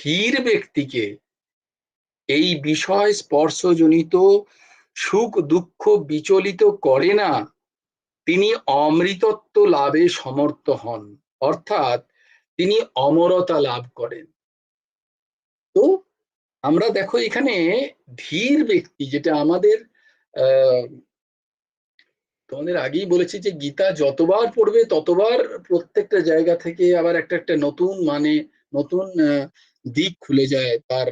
ধীর ব্যক্তিকে এই বিষয় স্পর্শজনিত সুখ দুঃখ বিচলিত করে না, তিনি অমৃতত্ব লাভে সমর্থ হন, অর্থাৎ তিনি অমরতা লাভ করেন। তো আমরা দেখো এখানে ধীর ব্যক্তি, যেটা আমাদের তোমাদের আগেই বলেছি যে গীতা যতবার পড়বে ততবার প্রত্যেকটা জায়গা থেকে আবার একটা একটা নতুন নতুন দিক খুলে যায় তার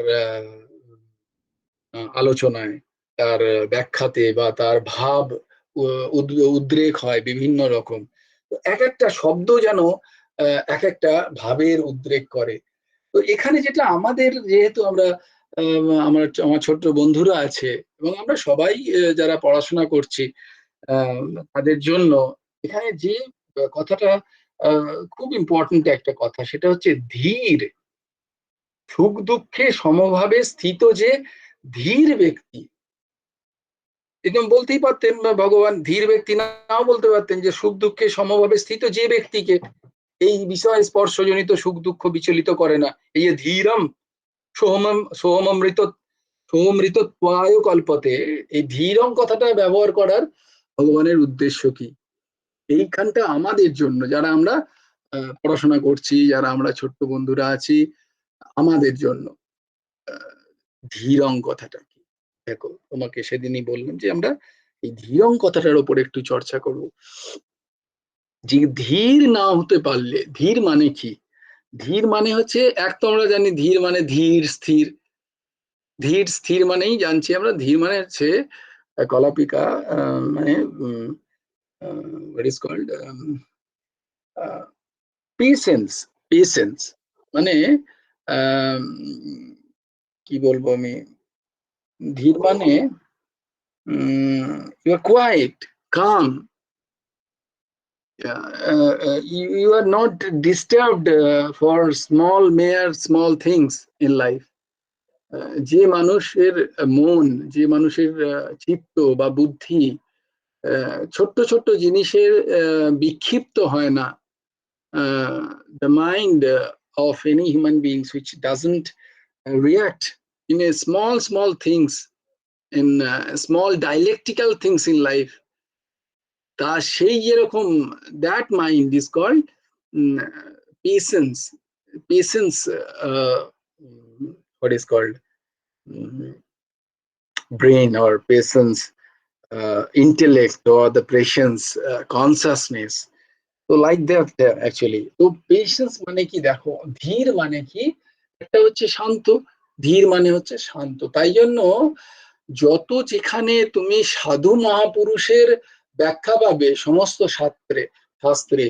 আলোচনায়, তার ব্যাখ্যাতে, বা তার ভাব উদ্রেক হয় বিভিন্ন রকম। তো এক একটা শব্দ যেন এক একটা ভাবের উদ্রেক করে। তো এখানে যেটা আমাদের, যেহেতু আমরা আমার ছোট্ট বন্ধুরা আছে এবং আমরা সবাই যারা পড়াশোনা করছি, আহ, তাদের জন্য এখানে যে কথাটা খুব ইম্পর্টেন্ট একটা কথা, সেটা হচ্ছে ধীর, সুখ দুঃখে সমভাবে স্থিত যে ধীর ব্যক্তি। একদম বলতেই পারতেন ভগবান ধীর ব্যক্তি নাও বলতে পারতেন, যে সুখ দুঃখে সমভাবে স্থিত যে ব্যক্তিকে এই বিষয় স্পর্শজনিত সুখ দুঃখ বিচলিত করে না, এই যে ধীরম সোহমৃত সৌমৃতত্বায় কল্পতে, এই ধীরম কথাটা ব্যবহার করার ভগবানের উদ্দেশ্য কি? এইখানটা আমাদের জন্য, যারা আমরা পড়াশোনা করছি, যারা আমরা ছোট্ট বন্ধুরা আছি, আমাদের জন্য ধীরং কথাটা কি? দেখো, তোমাকে সেদিনই বললাম যে আমরা এই ধীরং কথাটার উপর একটু চর্চা করব। যে ধীর না হতে পারলে, ধীর মানে কি? ধীর মানে হচ্ছে, এক তো আমরা জানি ধীর মানে ধীর স্থির। ধীর স্থির মানেই জানছি আমরা, ধীর মানে হচ্ছে কলাপিকা, মানে what is called patience. Patience মানে আহ, কি বলবো আমি, ধীর মানে you are quite, calm, you are not disturbed for mere small things in life. যে মানুষের মন, যে মানুষের চিত্ত বা বুদ্ধি ছোট্ট ছোট্ট জিনিসের বিক্ষিপ্ত হয় না, the mind of any human beings which doesn't react in a small things, in small dialectical things in life, তা সেই যেরকম, that mind is called patience. Patience, what is called brain, or patience, intellect, or the patience, consciousness. তো like that actually. তো patience মানে কি দেখো, ধীর মানে কি, একটা হচ্ছে শান্ত, ধীর মানে হচ্ছে শান্ত। তাই জন্য যত যেখানে তুমি সাধু মহাপুরুষের ব্যাখ্যা পাবে সমস্ত শাস্ত্রে,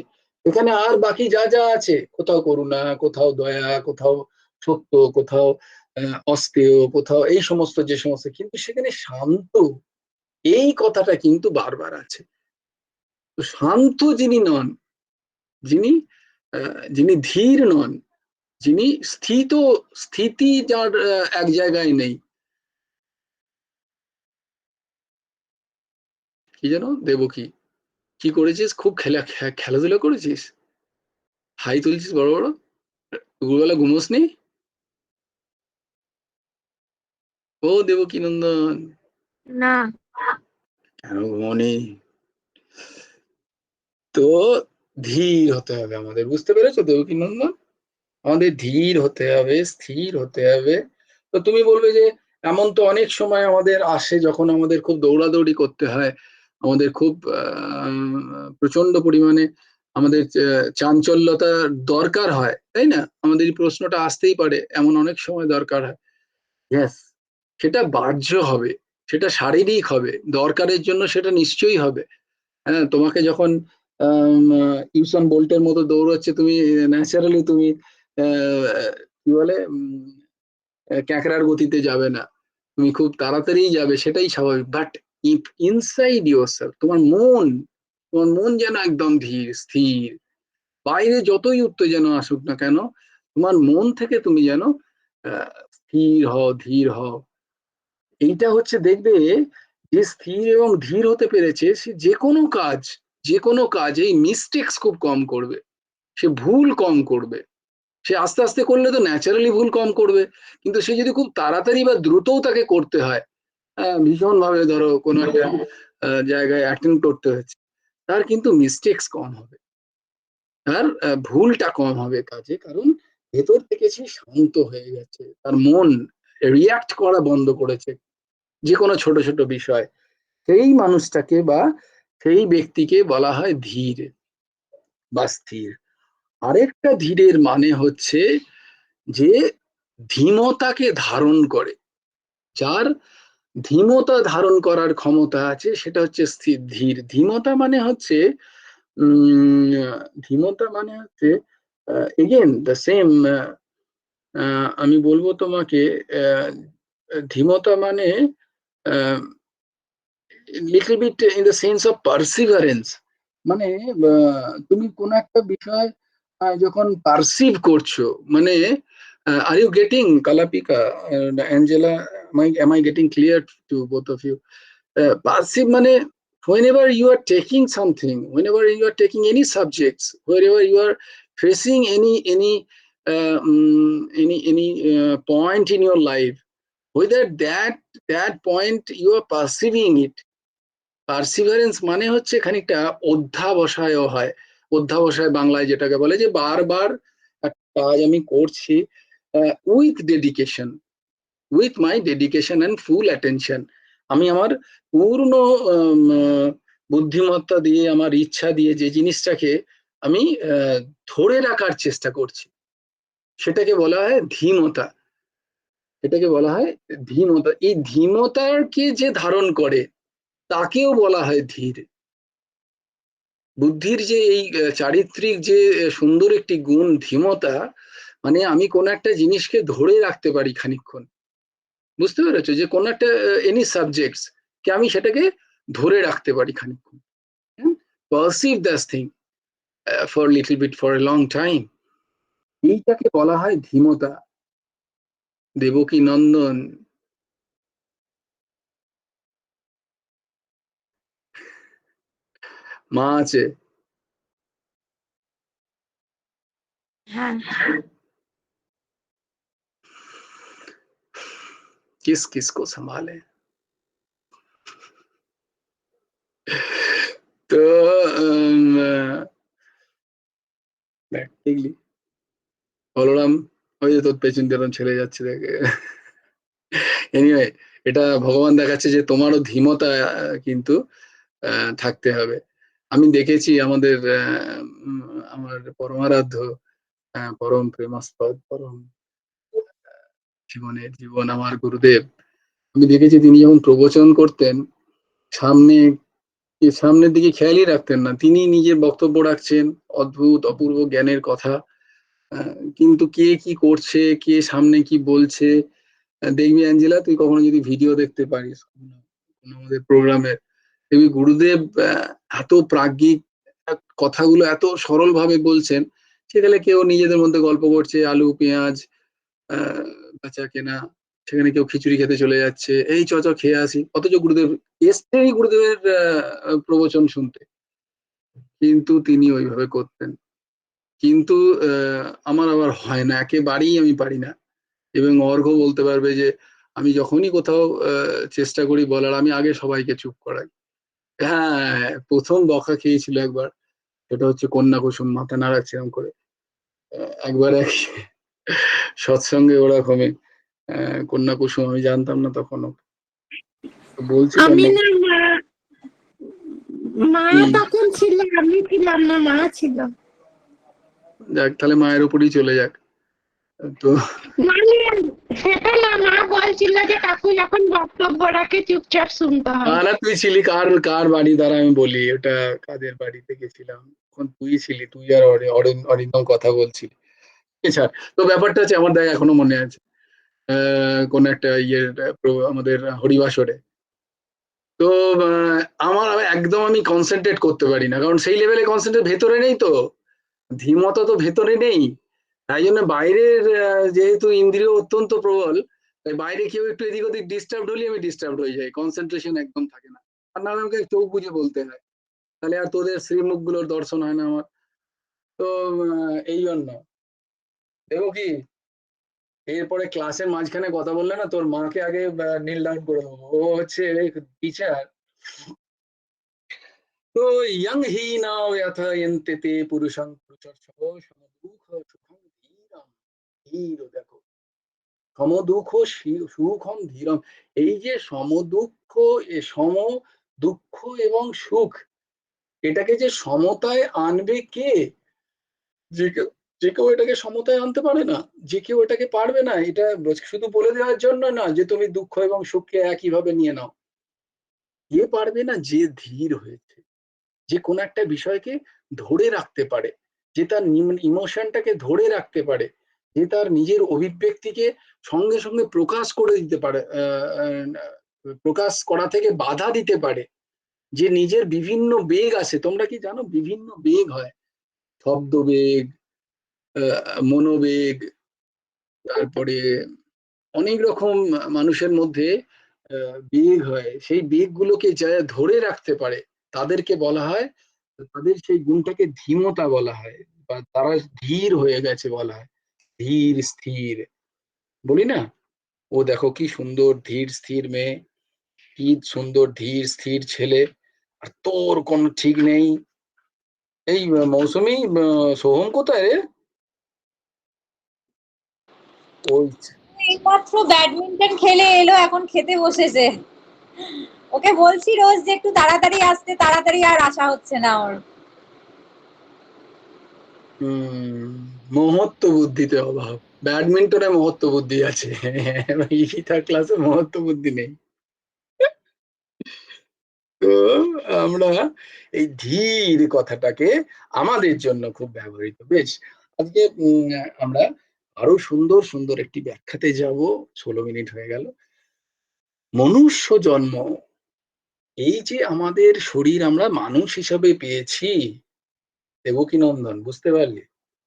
এখানে আর বাকি যা যা আছে, কোথাও করুণা, কোথাও দয়া, কোথাও সত্য, কোথাও অস্তেয়, কোথাও এই সমস্ত, যে সমস্ত, কিন্তু সেখানে শান্ত এই কথাটা কিন্তু বারবার আছে। তো শান্ত যিনি নন, যিনি যিনি ধীর নন, যিনি স্থিতি যার এক জায়গায় নেই, কি যেন দেবকী, কি করেছিস, খুব খেলাধুলা করেছিস, হাই তুলছিস বড় বড়, দুপুরবেলা ঘুমোসনি? ও দেবকী নন্দন, না। কেন ঘুমোনি? তো ধীর হতে হবে আমাদের, বুঝতে পেরেছো দেবকী নন্দন? আমাদের ধীর হতে হবে, স্থির হতে হবে। তো তুমি বলবে যে এমন তো অনেক সময় আমাদের আসে যখন আমাদের খুব দৌড়াদৌড়ি করতে হয়, আমাদের খুব প্রচন্ড পরিমাণে আমাদের চাঞ্চল্যতা দরকার হয়, তাই না? আমাদের এই প্রশ্নটা আসতেই পারে, এমন অনেক সময় দরকার হয়। ইয়েস, সেটা বাহ্য হবে, সেটা শারীরিক হবে, দরকারের জন্য সেটা নিশ্চয়ই হবে। হ্যাঁ, তোমাকে যখন ইউসান বোল্টের মতো দৌড়াচ্ছে, তুমি ন্যাচারালি তুমি কি বলে ক্যাকড়ার গতিতে যাবে না, তুমি খুব তাড়াতাড়ি যাবে, সেটাই স্বাভাবিক। বাট ইফ ইনসাইড ইয়োরসেলফ, তোমার মন যেন একদম ধীর স্থির, বাইরে যতই উত্তেজনা আসুক না কেন, তোমার মন থেকে তুমি যেন স্থির হও, ধীর হও। এইটা হচ্ছে, দেখবে যে স্থির এবং ধীর হতে পেরেছে, সে যে কোনো কাজ এই মিস্টেক্স খুব কম করবে, সে ভুল কম করবে। সে আস্তে আস্তে করলে তো ন্যাচারালি ভুল কম করবে, কিন্তু সে যদি খুব তাড়াতাড়ি বা দ্রুতও তাকে করতে হয়, ভীষণ ভাবে ধরো কোনো একটা জায়গায় অ্যাটেন্ড করতে হচ্ছে, তার কিন্তু মিস্টেক্স কম হবে, তার ভুলটা কম হবে কাজে, কারণ ভেতর থেকে সে শান্ত হয়ে গেছে, তার মন রিয়াক্ট করা বন্ধ করেছে যে কোনো ছোট ছোট বিষয়। সেই মানুষটাকে বা সেই ব্যক্তিকে বলা হয় ধীর বা স্থির। আরেকটা ধীরের মানে হচ্ছে যে ধীমতাকে ধারণ করে, যার ধীমতা ধারণ করার ক্ষমতা আছে সেটা হচ্ছে স্থির ধীর। ধীমতা মানে হচ্ছে উম ধীমতা মানে হচ্ছে এগেন দ্য সেম, আমি বলবো তোমাকে, আহ, ধীমতা মানে little bit in the sense of perseverance, মানে তুমি কোন একটা বিষয় যখন পারসিভ করছো, মানে আর ইউ গেটিং কালাপিকা, Angela, am I getting clear to both of you? Passive মানে whenever you are taking something, whenever you are taking any subjects, wherever you are facing any point in your life, whether that point you are perceiving it. Perseverance মানে হচ্ছে খানিকটা অধ্যাবসায় হয়, অধ্যাবসায় বাংলায় যেটাকে বলে যে বারবার একটা কাজ আমি করছি with dedication, with my dedication and full attention. আমি আমার পূর্ণ বুদ্ধিমত্তা দিয়ে, আমার ইচ্ছা দিয়ে যে জিনিসটাকে আমি ধরে রাখার চেষ্টা করছি, সেটাকে বলা হয় ধীমতা, এটাকে বলা হয় ধীমতা। এই ধীমতাকে যে ধারণ করে তাকেও বলা হয় ধীর। বুদ্ধির যে এই চারিত্রিক যে সুন্দর একটি গুণ ধীমতা, মানে আমি কোন একটা জিনিসকে ধরে রাখতে পারি খানিকক্ষণ, বুঝতে পেরেছো, যে কোন একটা এনি সাবজেক্টস কে আমি সেটাকে ধরে রাখতে পারি খানিকক্ষণ, perceive that thing for little bit for a long time, এইটাকে বলা হয় ধীমতা। দেবকী নন্দন, মা আছে? হ্যাঁ। किस किस को संभाले। তো দেখলি বলরাম, ওই যে তোর পেছন পেছন ছেড়ে যাচ্ছে দেখে। এনিওয়ে, এটা ভগবান দেখাচ্ছে যে তোমারও ধীমতা কিন্তু থাকতে হবে। আমি দেখেছি আমাদের আমার পরমারাধ্য, পরম প্রেমাস্পদ, পরম জীবনের জীবন আমার গুরুদেব, আমি দেখেছি তিনি যখন প্রবচন করতেন, সামনে সামনের দিকে খেয়ালই রাখতেন না, তিনি নিজের বক্তব্য রাখছেন, অদ্ভুত অপূর্ব জ্ঞানের কথা, কিন্তু কে কি করছে, কে সামনে কি বলছে, দেখবি অ্যাঞ্জেলা, তুই কখনো যদি ভিডিও দেখতে পারিস আমাদের প্রোগ্রামের, দেখবি গুরুদেব এত প্রাজ্ঞিক কথাগুলো এত সরল ভাবে বলছেন, সেখানে কেউ নিজেদের মধ্যে গল্প করছে, আলু পেঁয়াজ বেচা কেনা, সেখানে কেউ খিচুড়ি খেতে চলে যাচ্ছে, এই চ চ খেয়ে আসি, অথচ গুরুদেব এসছেই গুরুদেবের প্রবচন শুনতে, কিন্তু তিনি ওইভাবে করতেন। কিন্তু আমার আবার হয় না, একেবারেই আমি পারি না, এবং অর্ঘ বলতে পারবে যে আমি যখনই কোথাও চেষ্টা করি বলার, আমি আগে সবাইকে চুপ করাই। হ্যাঁ, প্রথম বকা খেয়েছিল একবার, সেটা হচ্ছে কন্যা কুসুম মাথা নাড়াচ্ছে এরকম করে, একবার এক সৎসঙ্গে ওরকমই কন্যা কুসুম, আমি জানতাম না তখনও, বলছি আমি কন্যা না মা, মা কি, তখন ছিল, আমি ছিলাম না, মা ছিল। যাক তাহলে মায়ের উপরই চলে যাক। তো মানে সেটা না, মা বলছিল যে কাকু যখন বক্তব্য রাখে চুপচাপ শুনতে হয়। না, তুই ছিলি কার কার বাড়ি, দ্বারা আমি বলি ওটা কাদের বাড়িতে গেছিলাম, তখন তুই ছিলি, তুই আর অরিন্দম কথা বলছিলি। এছাড়া তো ব্যাপারটা হচ্ছে, আমার দেখ এখনো মনে আছে, কোন একটা ইয়ের আমাদের হরিবাসরে, তো আমার একদম আমি কনসেন্ট্রেট করতে পারি না, কারণ সেই লেভেলে কনসেন্ট্রেট ভেতরে নেই তো, ধীমতা তো ভেতরে নেই, তাই জন্য বাইরের যেহেতু ইন্দ্রিয় অত্যন্ত প্রবল, তাই বাইরে কেউ একটু এদিক ওদিক ডিস্টার্ব হলে আমি ডিস্টার্ব হয়ে যাই, কনসেন্ট্রেশন একদম থাকে না, আর না আমাকে চোখ বুঝে বলতে হয়, তাহলে আর তোদের শ্রীমুখ গুলোর দর্শন হয় না আমার। তো এই জন্য দেখো কি, এরপরে ক্লাসের মাঝখানে কথা বললে না, তোর মাকে আগে নীল ডাউন করে দেবো, ও হচ্ছে টিচার। তো ইয়ং হি নাও যথয়ন্তে তে পুরুষং পুরুষর্ষব সমদুঃখ সুখং ধীরম। ধীর, দেখো, সমদুঃখ সুখম ধীরম। এই যে সমদুঃখ, সম দুঃখ এবং সুখ, এটাকে যে সমতায় আনবে কে? যে কেউ, যে কেউ এটাকে সমতায় আনতে পারে না, যে কেউ এটাকে পারবে না। এটা শুধু বলে দেওয়ার জন্য না যে তুমি দুঃখ এবং সুখকে একইভাবে নিয়ে নাও। কে পারবে না? যে ধীর হয়েছে, যে কোনো একটা বিষয়কে ধরে রাখতে পারে, যে তার ইমোশনটাকে ধরে রাখতে পারে, যে তার নিজের অভিব্যক্তিকে সঙ্গে সঙ্গে প্রকাশ করে দিতে পারে, প্রকাশ করা থেকে বাধা দিতে পারে, যে নিজের বিভিন্ন বেগ আছে। তোমরা কি জানো বিভিন্ন বেগ হয়? শব্দ বেগ, মনোবেগ, তারপরে অনেক রকম মানুষের মধ্যে বেগ হয়। সেই বেগগুলোকে যারা ধরে রাখতে পারে তাদেরকে বলা হয়, তাদের সেই গুণটাকে ধীমতা বলা হয়, বা তারা ধীর হয়ে গেছে বলা হয়। ধীর স্থির বলি না? ও দেখো কি সুন্দর ধীর স্থির মেয়ে, কি সুন্দর ধীর স্থির ছেলে। আর তোর কোনো ঠিক নেই। এই মৌসুমী, সোহম কোথায় রে? ওই এইমাত্র ব্যাডমিন্টন খেলে এলো, এখন খেতে বসেছে। ওকে বলছি রোজ যে একটু তাড়াতাড়ি আসতে, তাড়াতাড়ি আর আসা হচ্ছে না ওর। মহত্ব বুদ্ধিতে অভাব। ব্যাডমিন্টনে মহত্ব বুদ্ধি আছে, গীতা ক্লাসে মহত্ব বুদ্ধি নেই। তো আমরা এই ধীর কথাটাকে আমাদের জন্য খুব ব্যবহৃত। বেশ, আজকে আমরা আরো সুন্দর সুন্দর একটি ব্যাখ্যাতে যাব। 16 মিনিট হয়ে গেল। মনুষ্য জন্ম, এই যে আমাদের শরীর আমরা মানুষ হিসাবে পেয়েছি, দেবকী নন্দন, বুঝতে পারলি?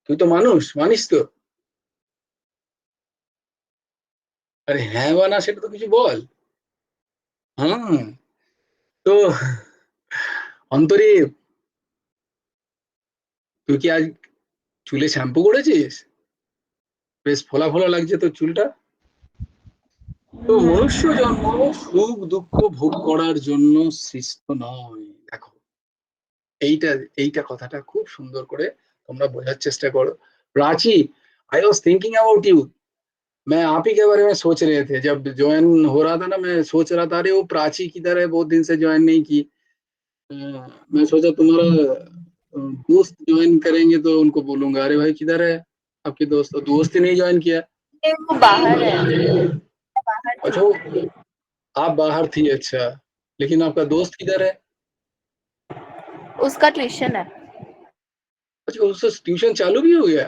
তুই তো মানুষ, মানিস তো? আরে হ্যাঁ বা না সেটা তো কিছু বল। হুম। তো অন্তরীপ, তুই কি আজ চুলে শ্যাম্পু করেছিস? বেশ ফোলা ফোলা লাগছে তোর চুলটা। তো মনুষ্য জন্ম সুখ দুঃখ ভোগ করার জন্য সৃষ্ট নয়। দেখো, এইটা এইটা কথাটা খুব সুন্দর করে তোমরা বোঝার চেষ্টা করো। Prachi, I was thinking about you. मैं आप ही के बारे में सोच रहे थे, जब ज्वाइन हो रहा था ना, मैं सोच रहा था अरे वो प्राची किधर है, बहुत दिन से ज्वाइन नहीं की। अ, मैं सोचा तुम्हारा दोस्त ज्वाइन करेंगे तो उनको बोलूंगा, अरे भाई किधर है आपके दोस्त? तो दोस्त ही नहीं ज्वाइन किया। वो बाहर है, बाहर थी। अच्छा, आप बाहर थी, अच्छा। लेकिन आपका दोस्त किधर है? उसका ट्यूशन है। अच्छा, उसका ट्यूशन चालू भी हो गया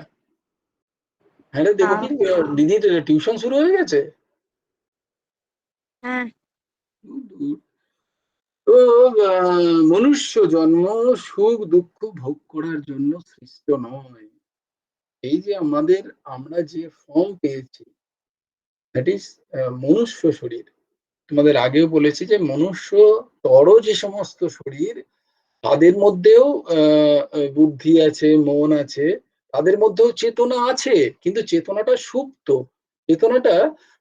है रे? देखो कि हाँ। দিদির টিউশন শুরু হয়ে গেছে। হ্যাঁ। তো মনুষ্য জন্ম সুখ দুঃখ ভোগ করার জন্য সৃষ্ট নয়। এই যে আমাদের, আমরা যে ফর্ম পেয়েছি, দ্যাট ইজ মনুষ্য শরীর। তোমাদের আগেও বলেছি যে মনুষ্য তর যে সমস্ত শরীর, তাদের মধ্যেও বুদ্ধি আছে, মন আছে, তাদের মধ্যেও চেতনা আছে, কিন্তু চেতনাটা সুপ্ত। চেতনাটা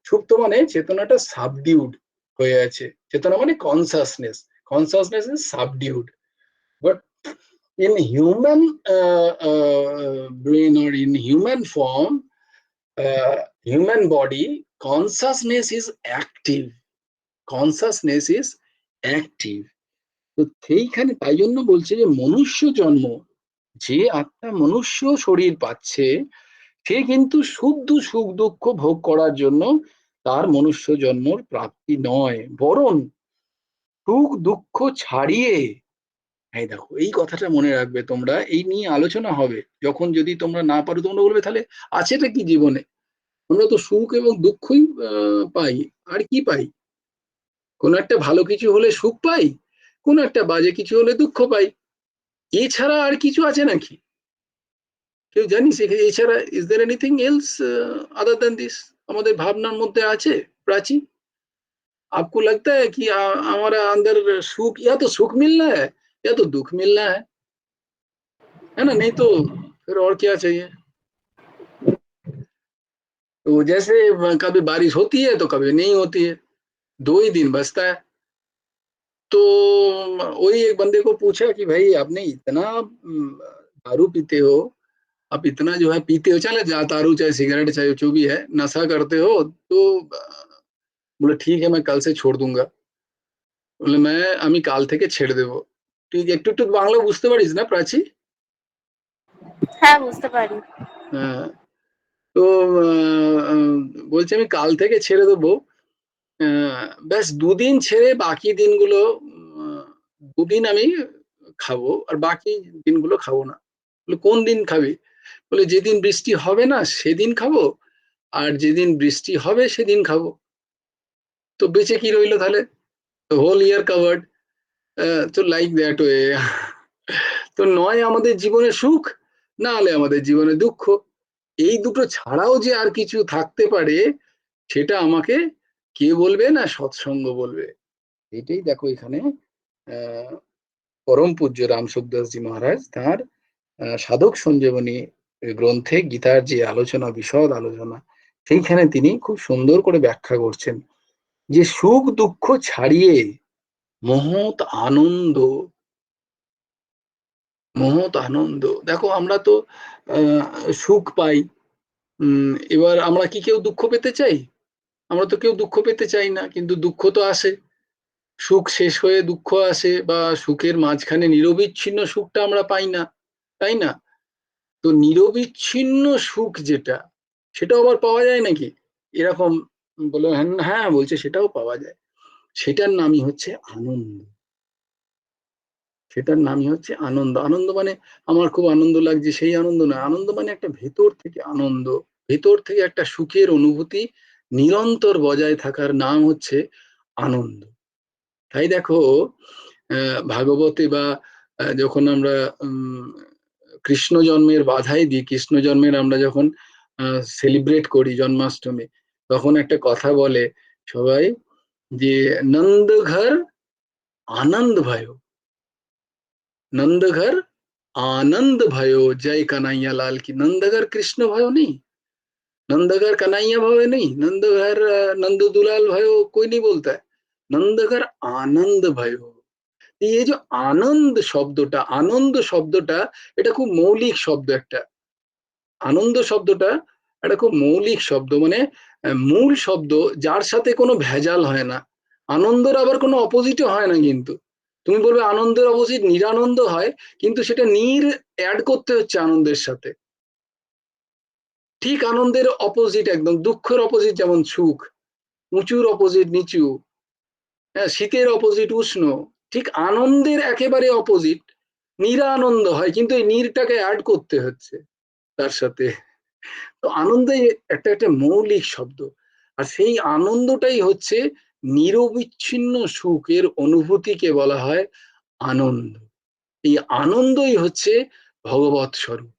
সুপ্ত মানে চেতনাটা সাবডিউড হয়ে আছে। চেতনা মানে consciousness, consciousness is subdued. But in human brain or in human form, human body, consciousness is active, consciousness is active। তো সেইখানে তাই জন্য বলছে যে মনুষ্য জন্ম, যে আত্মা মনুষ্য শরীর পাচ্ছে, সে কিন্তু শুদ্ধ সুখ দুঃখ ভোগ করার জন্য তার মনুষ্য জন্মর প্রাপ্তি নয়, বরং সুখ দুঃখ ছাড়িয়ে, এই দেখো এই কথাটা মনে রাখবে তোমরা, এই নিয়ে আলোচনা হবে যখন, যদি তোমরা না পারো তোমরা বলবে তাহলে আছেটা কি জীবনে? আমরা তো সুখ এবং দুঃখই পাই। আর কি পাই? কোন একটা ভালো কিছু হলে সুখ পাই, কোন একটা বাজে কিছু হলে দুঃখ পাই। এছাড়া আর কিছু আছে নাকি? কেউ জানিস এছাড়া is there anything else other than this? আমাদের ভাবনার মধ্যে আছে প্রাচী? आपको लगता है कि हमारा अंदर सुख, या तो सुख मिलना है या तो दुख मिलना है ना? नहीं तो फिर और क्या चाहिए? तो जैसे कभी बारिश होती है तो कभी नहीं होती है, 2 ही दिन बचता है। तो वही एक बंदे को पूछा कि भाई आपने इतना दारू पीते हो, आप इतना जो है पीते हो, चले जा दारू चाहे सिगरेट चाहे जो भी है नशा करते हो, तो बोले ठीक है मैं कल से छोड़ दूंगा। बोले मैं আমি কাল থেকে ছেড়ে দেবো। তুই একটু একটু বাংলা বুঝতে পারিস না প্রাচী? হ্যাঁ বুঝতে পারি। হ্যাঁ, তো বলছে আমি কাল থেকে ছেড়ে দেবো। ব্যাস 2 দিন ছেড়ে বাকি দিনগুলো 2 দিন আমি খাবো আর বাকি দিনগুলো খাবো না। বলে কোন দিন খাবি? বলে যেদিন বৃষ্টি হবে না সেদিন খাবো, আর যেদিন বৃষ্টি হবে সেদিন খাবো। তো বেঁচে কি রইলো তাহলে? Whole year covered. তো লাইক দ্যাট ওয়ে। তো নয় আমাদের জীবনে সুখ, না হলে আমাদের জীবনে দুঃখ, এই দুটো ছাড়াও যে আর কিছু থাকতে পারে সেটা আমাকে কে বলবে? না সৎসঙ্গ বলবে। এটাই দেখো এখানে আহ পরম পূজ্য রামসুখদাসজি মহারাজ তার সাধক সঞ্জীবনী গ্রন্থে গীতার যে আলোচনা, বিশদ আলোচনা, সেইখানে তিনি খুব সুন্দর করে ব্যাখ্যা করছেন যে সুখ দুঃখ ছাড়িয়ে মহৎ আনন্দ, মহৎ আনন্দ। দেখো আমরা তো সুখ পাই, এবার আমরা কি কেউ দুঃখ পেতে চাই? আমরা তো কেউ দুঃখ পেতে চাই না, কিন্তু দুঃখ তো আসে। সুখ শেষ হয়ে দুঃখ আসে, বা সুখের মাঝখানে নিরবিচ্ছিন্ন সুখটা আমরা পাই না, তাই না? তো নিরবিচ্ছিন্ন সুখ যেটা, সেটাও আবার পাওয়া যায় নাকি? এরকম বলে হ্যাঁ হ্যাঁ বলছে সেটাও পাওয়া যায়। সেটার নামই হচ্ছে আনন্দ। সেটার নামই হচ্ছে আনন্দ। আনন্দ মানে আমার খুব আনন্দ লাগছে সেই আনন্দ না, আনন্দ মানে একটা ভেতর থেকে আনন্দ, ভেতর থেকে একটা সুখের অনুভূতি নিরন্তর বজায় থাকার নাম হচ্ছে আনন্দ। তাই দেখো ভাগবতে বা যখন আমরা কৃষ্ণ জন্মের বাধাই দিই, কৃষ্ণ জন্মের আমরা যখন সেলিব্রেট করি জন্মাষ্টমী, তখন একটা কথা বলে সবাই যে নন্দ ঘর আনন্দ भयो, নন্দ ঘর आनंद भयो, जय कन्हैया लाल की। नंदघर कृष्ण भयो नहीं, नंदघर कन्हैया भयो नहीं, नंदघर नंद दुलाल भयो कोई नहीं बोलता है, नंदघर आनंद भयो। এই যে আনন্দ শব্দটা, আনন্দ শব্দটা এটা খুব মৌলিক শব্দ একটা। আনন্দ শব্দটা একটা খুব মৌলিক শব্দ, মানে মূল শব্দ, যার সাথে কোনো ভেজাল হয় না। আনন্দের আবার কোনো অপোজিটও হয় না কিন্তু। তুমি বলবে আনন্দের অপোজিট নিরানন্দ হয়, কিন্তু সেটা নির অ্যাড করতে হচ্ছে আনন্দের সাথে। ঠিক আনন্দের অপোজিট একদম, দুঃখের অপোজিট যেমন সুখ, উঁচুর অপোজিট নিচু, হ্যাঁ, শীতের অপোজিট উষ্ণ, ঠিক আনন্দের একেবারে অপোজিট নিরানন্দ হয়, কিন্তু এই নীরটাকে অ্যাড করতে হচ্ছে তার সাথে। তো আনন্দ একটা একটা মৌলিক শব্দ, আর সেই আনন্দটাই হচ্ছে নিরবিচ্ছিন্ন সুখের অনুভূতিকে বলা হয় আনন্দ। এই আনন্দই হচ্ছে ভগবৎ স্বরূপ,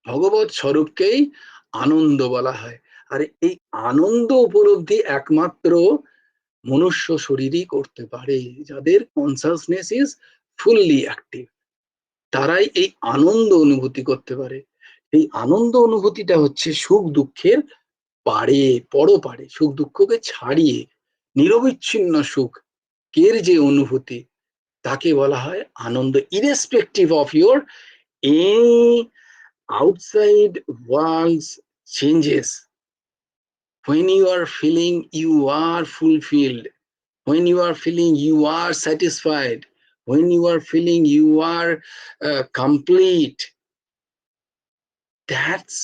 ভগবৎ স্বরূপকেই আনন্দ বলা হয়। আর এই আনন্দ উপলব্ধি একমাত্র মনুষ্য শরীরই করতে পারে, যাদের কনসাসনেস ইজ ফুললি অ্যাক্টিভ, তারাই এই আনন্দ অনুভূতি করতে পারে। এই আনন্দ অনুভূতিটা হচ্ছে সুখ দুঃখের পারে, পরপারে, সুখ দুঃখকে ছাড়িয়ে নিরবিচ্ছিন্ন সুখ এর যে অনুভূতি, তাকে বলা হয় আনন্দ, irrespective of your any outside worlds changes. When you are feeling you are fulfilled, when you are feeling you are satisfied, when you are feeling you are complete, that's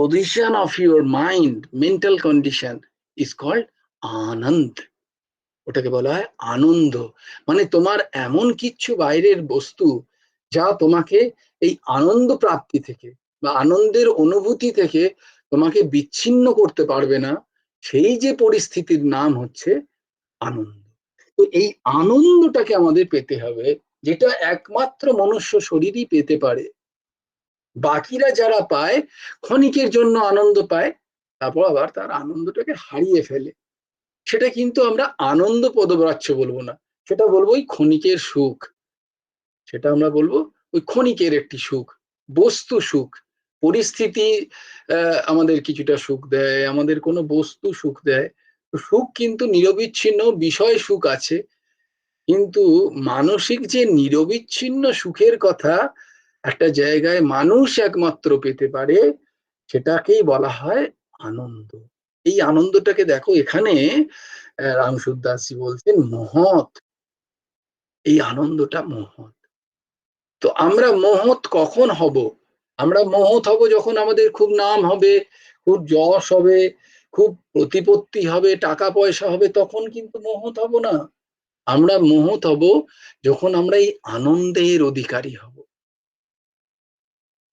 position of your mind, mental condition is called আনন্দ। ওটাকে বলা হয় আনন্দ। মানে তোমার এমন কিচ্ছু বাইরের বস্তু যা তোমাকে এই আনন্দ প্রাপ্তি থেকে বা আনন্দের অনুভূতি থেকে তোমাকে বিচ্ছিন্ন করতে পারবে না, সেই যে পরিস্থিতির নাম হচ্ছে আনন্দ। তো এই আনন্দটাকে আমাদের পেতে হবে, যেটা একমাত্র মনুষ্য শরীরই পেতে পারে। বাকিরা যারা পায় ক্ষণিকের জন্য আনন্দ পায়, তারপর আবার তার আনন্দটাকে হারিয়ে ফেলে। সেটা কিন্তু আমরা আনন্দ পদবাচ্য বলবো না, সেটা বলবো ওই ক্ষণিকের সুখ। সেটা আমরা বলবো ওই ক্ষণিকের একটি সুখ, বস্তু সুখ, পরিস্থিতি আমাদের কিছুটা সুখ দেয়, আমাদের কোনো বস্তু সুখ দেয়। তো সুখ কিন্তু নিরবিচ্ছিন্ন, বিষয় সুখ আছে, কিন্তু মানসিক যে নিরবিচ্ছিন্ন সুখের কথা একটা জায়গায় মানুষ একমাত্র পেতে পারে, সেটাকেই বলা হয় আনন্দ। এই আনন্দটাকে দেখো এখানে রামসুর দাসজি বলছেন মহৎ, এই আনন্দটা মহৎ। তো আমরা মহৎ কখন হব? আমরা মহৎ হব যখন আমাদের খুব নাম হবে, খুব যশ হবে, খুব প্রতিপত্তি হবে, টাকা পয়সা হবে, তখন কিন্তু মহৎ হব না। আমরা মহৎ হব যখন আমরা এই আনন্দের অধিকারী হব।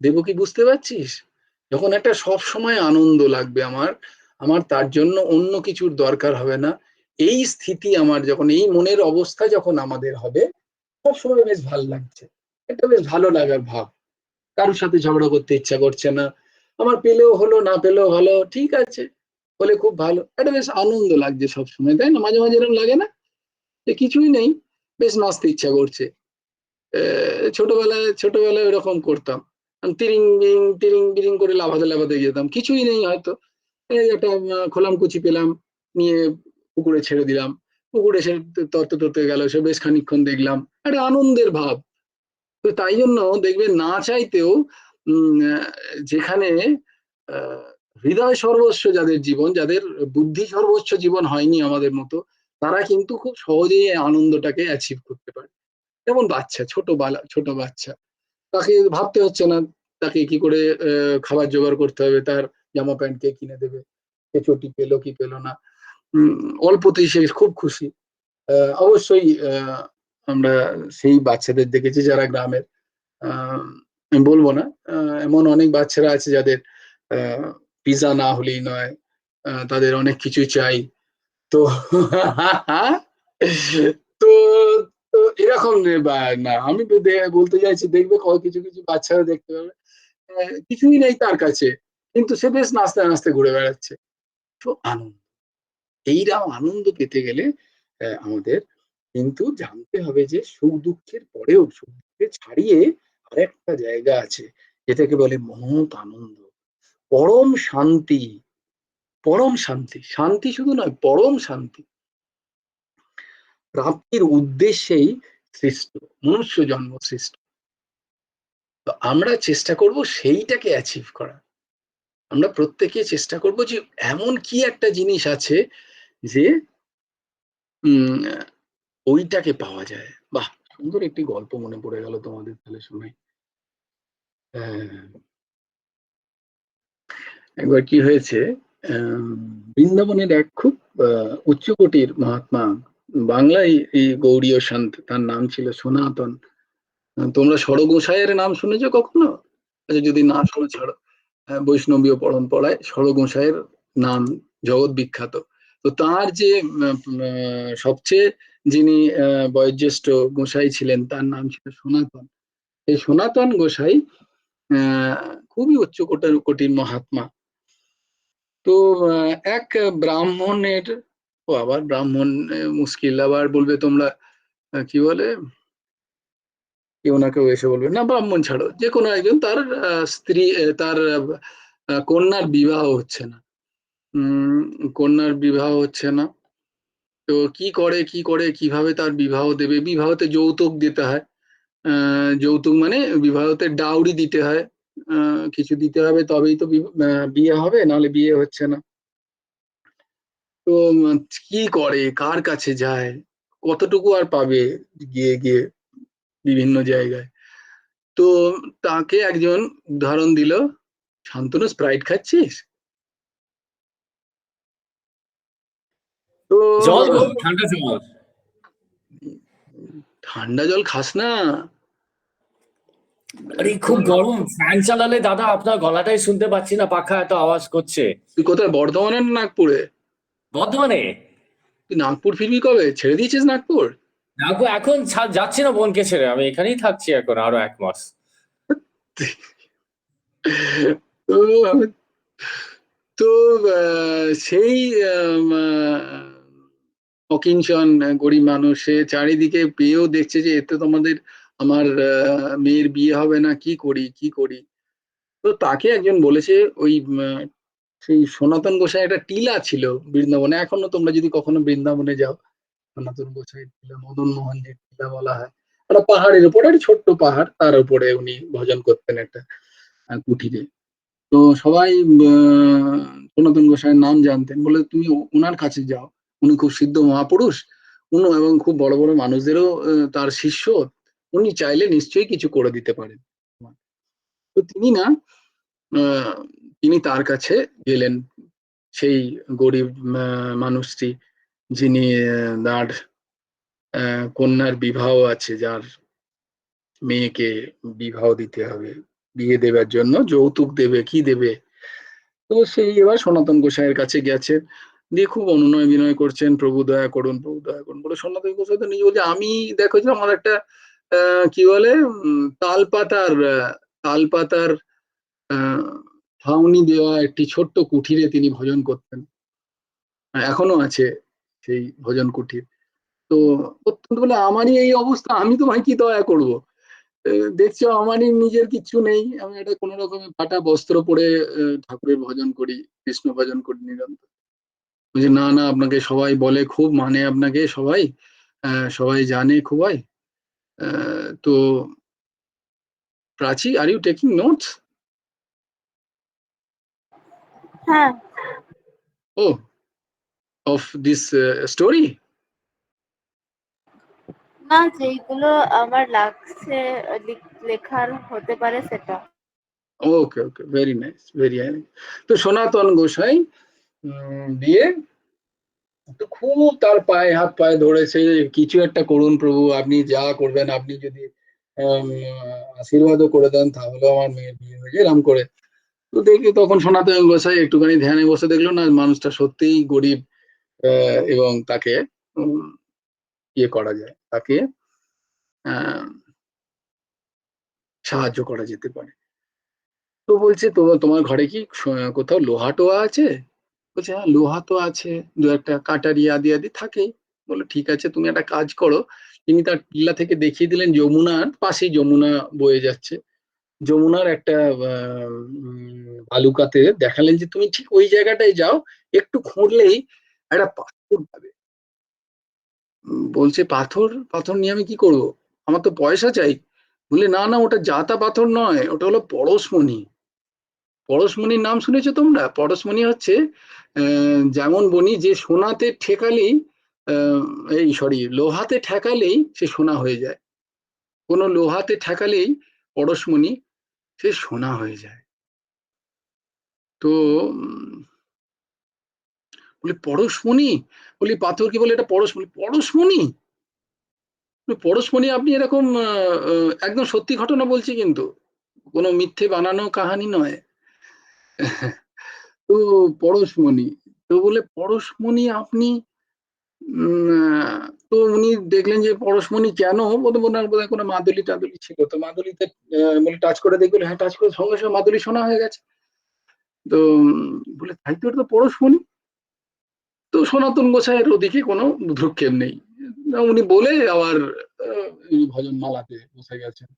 দেবকী, বুঝতে পারছিস? যখন একটা সব সময় আনন্দ লাগবে আমার, আমার তার জন্য অন্য কিছুর দরকার হবে না, এই স্থিতি আমার যখন, এই মনের অবস্থা যখন আমাদের হবে, সবসময় বেশ ভালো লাগছে, এটা বেশ ভালো লাগার ভাব। কারোর সাথে ঝগড়া করতে ইচ্ছা করছে না, আমার পেলেও হলো, না পেলেও ভালো, ঠিক আছে, হলে খুব ভালো, এটা বেশ আনন্দ লাগছে সবসময়, তাই না? মাঝে মাঝে এরকম লাগে না যে কিছুই নেই, বেশ নাচতে ইচ্ছা করছে? ছোটবেলায় এরকম করতাম, তিরিং বিরিং তিরিং বিরিং করে লাফাতে লাফাতে যেতাম, কিছুই নেই হয়তো, এই একটা খোলাম কুচি পেলাম, নিয়ে পুকুরে ছেড়ে দিলাম, পুকুরে সে তরতে তরতে গেল, সে বেশ খানিকক্ষণ দেখলাম, একটা আনন্দের ভাব। তো তাই জন্য দেখবে না চাইতেও যেখানে আহ, হৃদয় সর্বস্ব যাদের জীবন, যাদের বুদ্ধি সর্বস্ব জীবন হয়নি আমাদের মতো, তারা কিন্তু খুব সহজেই এই আনন্দটাকে অ্যাচিভ করতে পারে। যেমন বাচ্চা, ছোট বাচ্চা, তাকে ভাবতে হচ্ছে না তাকে কি করে খাবার জোগাড় করতে হবে, তার জামা প্যান্ট কে কিনে দেবে, সে চটি পেলো কি পেলো না, অল্পতেই সে খুব খুশি। অবশ্যই আমরা সেই বাচ্চাদের দেখেছি যারা গ্রামের, আমি বলবো না, এমন অনেক বাচ্চারা আছে যাদের পিজা না হলেই নয়, তাদের অনেক কিছু চাই। তো তো তো এরকম না, আমি বলতে চাইছি, দেখবে কিছু কিছু বাচ্চারা দেখতে পাবে কিছুই নেই তার কাছে, কিন্তু সে বেশ নাচতে নাচতে ঘুরে বেড়াচ্ছে। তো আনন্দ, এইরকম আনন্দ পেতে গেলে আমাদের কিন্তু জানতে হবে যে সুখ দুঃখের পরেও, সুখ দুঃখকে ছাড়িয়ে আরেকটা জায়গা আছে, যেটাকে বলে মহৎ আনন্দ, পরম শান্তি। পরম শান্তি, শান্তি শুধু নয়, পরম শান্তি প্রাপ্তির উদ্দেশ্যেই সৃষ্ট, মনুষ্য জন্ম সৃষ্ট। তো আমরা চেষ্টা করব সেইটাকে অ্যাচিভ করা। আমরা প্রত্যেকে চেষ্টা করব যে এমন কি একটা জিনিস আছে যে উম ওইটাকে পাওয়া যায়। বাহ, সুন্দর একটি গল্প মনে পড়ে গেল তোমাদের তাহলে শুনে। একবার কি হয়েছে, বৃন্দাবনের এক খুব উচ্চকোটির মহাত্মা, বাংলায় এই গৌড়ীয় সন্ত, তার নাম ছিল সনাতন। তোমরা ষড়গোসাইয়ের নাম শুনেছো কখনো? আচ্ছা, যদি না শুনে ছাড়ো, বৈষ্ণবীয় পরম্পরায় ষড়গোসাইয়ের নাম জগৎ বিখ্যাত। তো তার যে সবচেয়ে যিনি বয়োজ্যেষ্ঠ গোসাই ছিলেন, তার নাম ছিল সনাতন। এই সনাতন গোসাই আহ খুবই উচ্চ কোটির মহাত্মা। তো এক ব্রাহ্মণের, ও আবার ব্রাহ্মণ মুশকিল, আবার বলবে তোমরা কি বলে, কেউ না কেউ এসে বলবে না, ব্রাহ্মণ ছাড়ো, যে কোনো একজন, তার স্ত্রী, তার কন্যার বিবাহ হচ্ছে না, কন্যার বিবাহ হচ্ছে না। তো কি করে কিভাবে তার বিবাহ দেবে? বিবাহতে যৌতুক দিতে হয়, যৌতুক মানে বিবাহতে ডাউরি দিতে হয়, কিছু দিতে হবে, তবেই তো বিয়ে হবে, নাহলে বিয়ে হচ্ছে না। তো কি করে, কার কাছে যায়, কতটুকু আর পাবে গিয়ে গিয়ে বিভিন্ন জায়গায়? তো তাকে একজন উদাহরণ দিল, শান্তনু, স্প্রাইট খাচ্ছিস? তো জল গো, ঠান্ডা জল। ঠান্ডা জল খাস না। আরে খুব গরম, ফ্যান চালালে দাদা আপনার গলাটাই শুনতে পাচ্ছি না, পাখা এত আওয়াজ করছে। তুই কোথায়, বর্ধমানে না নাগপুরে? বর্ধমানে। তুই নাগপুর ফিরবি কবে? ছেড়ে দিয়েছিস নাগপুর? দেখো এখন যাচ্ছি না বোনকে ছেড়ে, আমি এখানেই থাকছি এখন আরো 1 মাস। তো তো সেই অকিঞ্চন গরিব মানুষ, সে চারিদিকে পেয়েও দেখছে যে এতে তোমাদের, আমার মেয়ের বিয়ে হবে না, কি করি কি করি। তো তাকে একজন বলেছে ওই সেই সনাতন গোসাই একটা টিলা ছিল বৃন্দাবনে, এখনো তোমরা যদি কখনো বৃন্দাবনে যাও, সনাতন গোসাই টিলা, মদন মোহন যে টিলা বলা হয়, একটা পাহাড়ের উপরে, একটা ছোট্ট পাহাড়, তার উপরে উনি ভজন করতেন একটা কুঠিরে। তো সবাই সনাতন গোসাইয়ের নাম জানতেন বলে তুমি ওনার কাছে যাও, উনি খুব সিদ্ধ মহাপুরুষ, উনি এবং খুব বড় বড় মানুষদেরও তার শিষ্য, উনি চাইলে নিশ্চয়ই কিছু করে দিতে পারেন। তো তিনি না, আহ, তিনি তার কাছে গেলেন, সেই গরিব মানুষটি, যিনি তার কন্যার বিবাহ আছে, যার মেয়েকে বিবাহ দিতে হবে, বিয়ে দেবার জন্য যৌতুক দেবে কি দেবে। তো সেই এবার সনাতন গোসাইয়ের কাছে গেছে, দিয়ে খুব অনুনয় বিনয় করছেন, প্রভু দয়া করুন, প্রভু দয়া করুন বলে। সনাতন গোসাই তো নিজে বলছে, আমি দেখো যে আমার একটা কি বলে তালপাতার আহ ছাউনি দেওয়া একটি ছোট্ট কুঠিরে তিনি ভজন করতেন, এখনো আছে সেই ভজন কুঠির। তো অত্যন্ত বলে, আমারই এই অবস্থা, আমি তোমায় কি দয়া করব, দেখছো আমারই নিজের কিচ্ছু নেই, আমি একটা কোন রকমের ফাটা বস্ত্র পরে ঠাকুরের ভজন করি, কৃষ্ণ ভজন করি নিরন্তর। বলছে না না, আপনাকে সবাই বলে, খুব মানে আপনাকে সবাই, সবাই জানে খুবই। তো Prachi, are you taking notes? হ্যাঁ। ও, অফ দিস স্টোরি? না, যেইগুলো আমার লাগছে লেখার হতে পারে সেটা। Okay okay, very nice, very nice. তো সনাতন গোসাই দিয়ে তো খুব তার পায়ে হাত পায়ে ধরেছে, কিছু একটা করুন প্রভু, আপনি যা করবেন, আপনি যদি আম, আশীর্বাদও করে দেন তাহলে আমার মেয়ের বিয়ে হয়ে যায় এরম করে। তো দেখি তখন সনাতন গোসাই একটুখানি ধ্যানে বসে দেখলো না মানুষটা সত্যিই গরিব, এবং তাকে উম, ইয়ে করা যায়, তাকে আহ সাহায্য করা যেতে পারে। তো বলছে, তো তোমার ঘরে কি কোথাও লোহা টোহা আছে? বলছে হ্যাঁ, লোহা তো আছে, দু একটা কাটারি আদি আদি থাকে। বললো ঠিক আছে, তুমি একটা কাজ করো। তিনি তার টিলা থেকে দেখিয়ে দিলেন যমুনার পাশেই যমুনা বয়ে যাচ্ছে, যমুনার একটা বালুকাতে দেখালেন যে তুমি ঠিক ওই জায়গাটায় যাও, একটু খুঁড়লেই একটা পাথর পাবে। বলছে পাথর? পাথর নিয়ে আমি কি করব, আমার তো পয়সা চাই। বললে না না, ওটা জাতা পাথর নয়, ওটা হলো পরশমণি। পরশমণির নাম শুনেছো তোমরা? পরশমণি হচ্ছে যেমন বনি, যে সোনাতে ঠেকালেই আহ, এই সরি লোহাতে ঠেকালেই সে সোনা হয়ে যায়, কোনো লোহাতে ঠেকালেই পরশমণি সে সোনা হয়ে যায়। তো বলি পরশমণি, বলি পাথর কি বলে এটা পরশমণি? পরশমণি, পরশমণি, আপনি এরকম একদম সত্যি ঘটনা বলছি, কিন্তু কোনো মিথ্যে বানানো কাহানি নয়। তো পরশমণি, তো বলে পরশমণি আপনি তো উনি দেখলেন যে পরশমণি কেন, ওনার বোধহয় কোনো মাদুলি টাদুলি ছিল, তো মাদুলিতে বলে টাচ করে দেখলো, হ্যাঁ টাচ করে সঙ্গে সঙ্গে মাদুলি শোনা হয়ে গেছে। তো বলে তাই তো, এটা তো পরশমণি। তো সনাতন গোসাইয়ের ওদিকে কোনো ভ্রুক্ষেপ নেই, উনি বলে আবার ভজন মালাতে বসে গেছেন।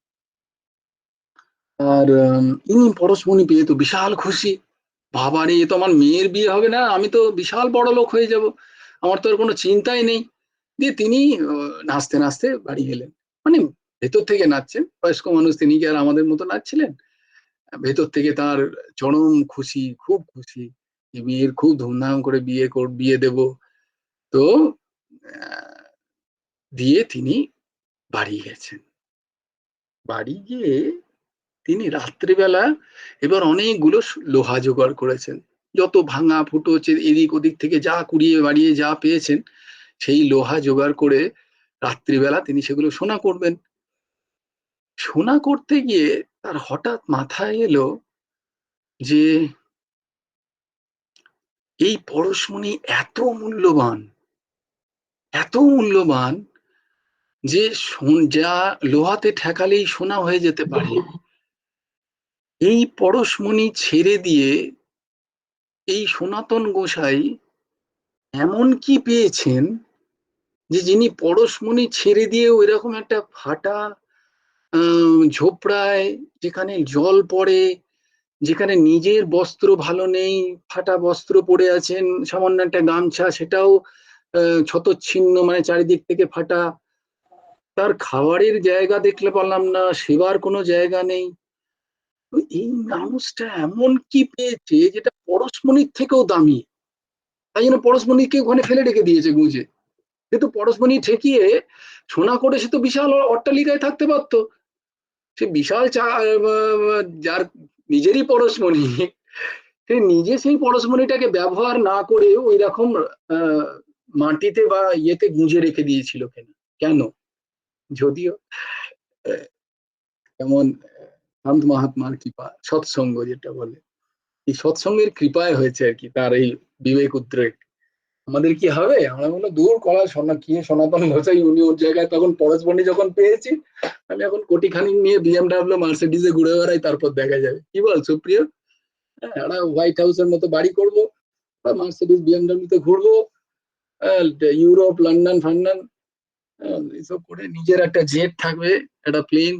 আর ইনি পরশমণি পেয়ে তো বিশাল খুশি, বাবারে এ তো আমার মেয়ের বিয়ে হবে, না আমি তো বিশাল বড় লোক হয়ে যাব, আমার তো আর কোনো চিন্তাই নেই। দিয়ে তিনি নাচতে নাচতে বাড়ি গেলেন, মানে ভেতর থেকে নাচছেন, বয়স্ক মানুষ, তিনি কি আর আমাদের মতো নাচছিলেন? ভেতর থেকে তার চরম খুশি, খুব খুশি, যে মেয়ের খুব ধুমধাম করে বিয়ে দেব। তো আহ, দিয়ে তিনি বাড়ি গেছেন। বাড়ি গিয়ে তিনি রাত্রিবেলা এবার অনেকগুলো লোহা জোগাড় করেছেন, যত ভাঙা ফুটো এদিক ওদিক থেকে যা কুড়িয়ে বাড়িয়ে যা পেয়েছেন, সেই লোহা জোগাড় করে রাত্রিবেলা তিনি সেগুলো সোনা করবেন। সোনা করতে গিয়ে তার হঠাৎ মাথায় এলো যে এই পরশমণি এত মূল্যবান, এত মূল্যবান, যে যা লোহাতে ঠেকালেই সোনা হয়ে যেতে পারে, এই পরশমণি ছেড়ে দিয়ে এই সনাতন গোসাই এমন কি পেয়েছেন, যে যিনি পরশমণি ছেড়ে দিয়ে ওইরকম একটা ফাটা ঝোপড়ায়, যেখানে জল পড়ে, যেখানে নিজের বস্ত্র ভালো নেই, ফাটা বস্ত্র পরে আছেন, সামান্য একটা গামছা সেটাও ক্ষতচ্ছিন্ন, মানে চারিদিক থেকে ফাটা। তার খাবারের জায়গা দেখলে পারলাম না, সেবার কোনো জায়গা নেই। তো এই মানুষটা এমন কি পেয়েছে যেটা পরশমণির থেকেও দামি। তাই জন্য পরশমণিকে ওখানে ফেলে রেখে দিয়েছে গুঁজে। কিন্তু পরশমণি ঠেকিয়ে সোনা করে সে তো বিশাল অট্টালিকায় থাকতে পারতো। সে বিশাল যার নিজেরই পরশমণি, সে নিজে সেই পরশমণিটাকে ব্যবহার না করে ওই রকম মাটিতে বা ইয়েতে গুঁজে রেখে দিয়েছিল। কেন? কেন? যদিও যেমন সন্ত মহাত্মার কৃপা, সৎসঙ্গ যেটা বলে, এই সৎসঙ্গের কৃপায় হয়েছে আর কি তার এই বিবেক উদ্রেক। আমাদের কি হবে? আমরা বললো দূর করা কি সনাতন ঘোষাই, উনি ওর জায়গায় তখন পরশমণি যখন পেয়েছি, আমি এখন কোটি খানিক নিয়ে বিএমডাব্লিউ মার্সিডিজে ঘুরে বেড়াই, তারপর দেখা যাবে। কি বল সুপ্রিয়? একটা হোয়াইট হাউসের মতো বাড়ি করবো, বা মার্সিডিজ বিএমডাব্লিউ তে ঘুরবো, ইউরোপ, লন্ডন ফান্ডন এসব করে, নিজের একটা জেট থাকবে, একটা প্লেন।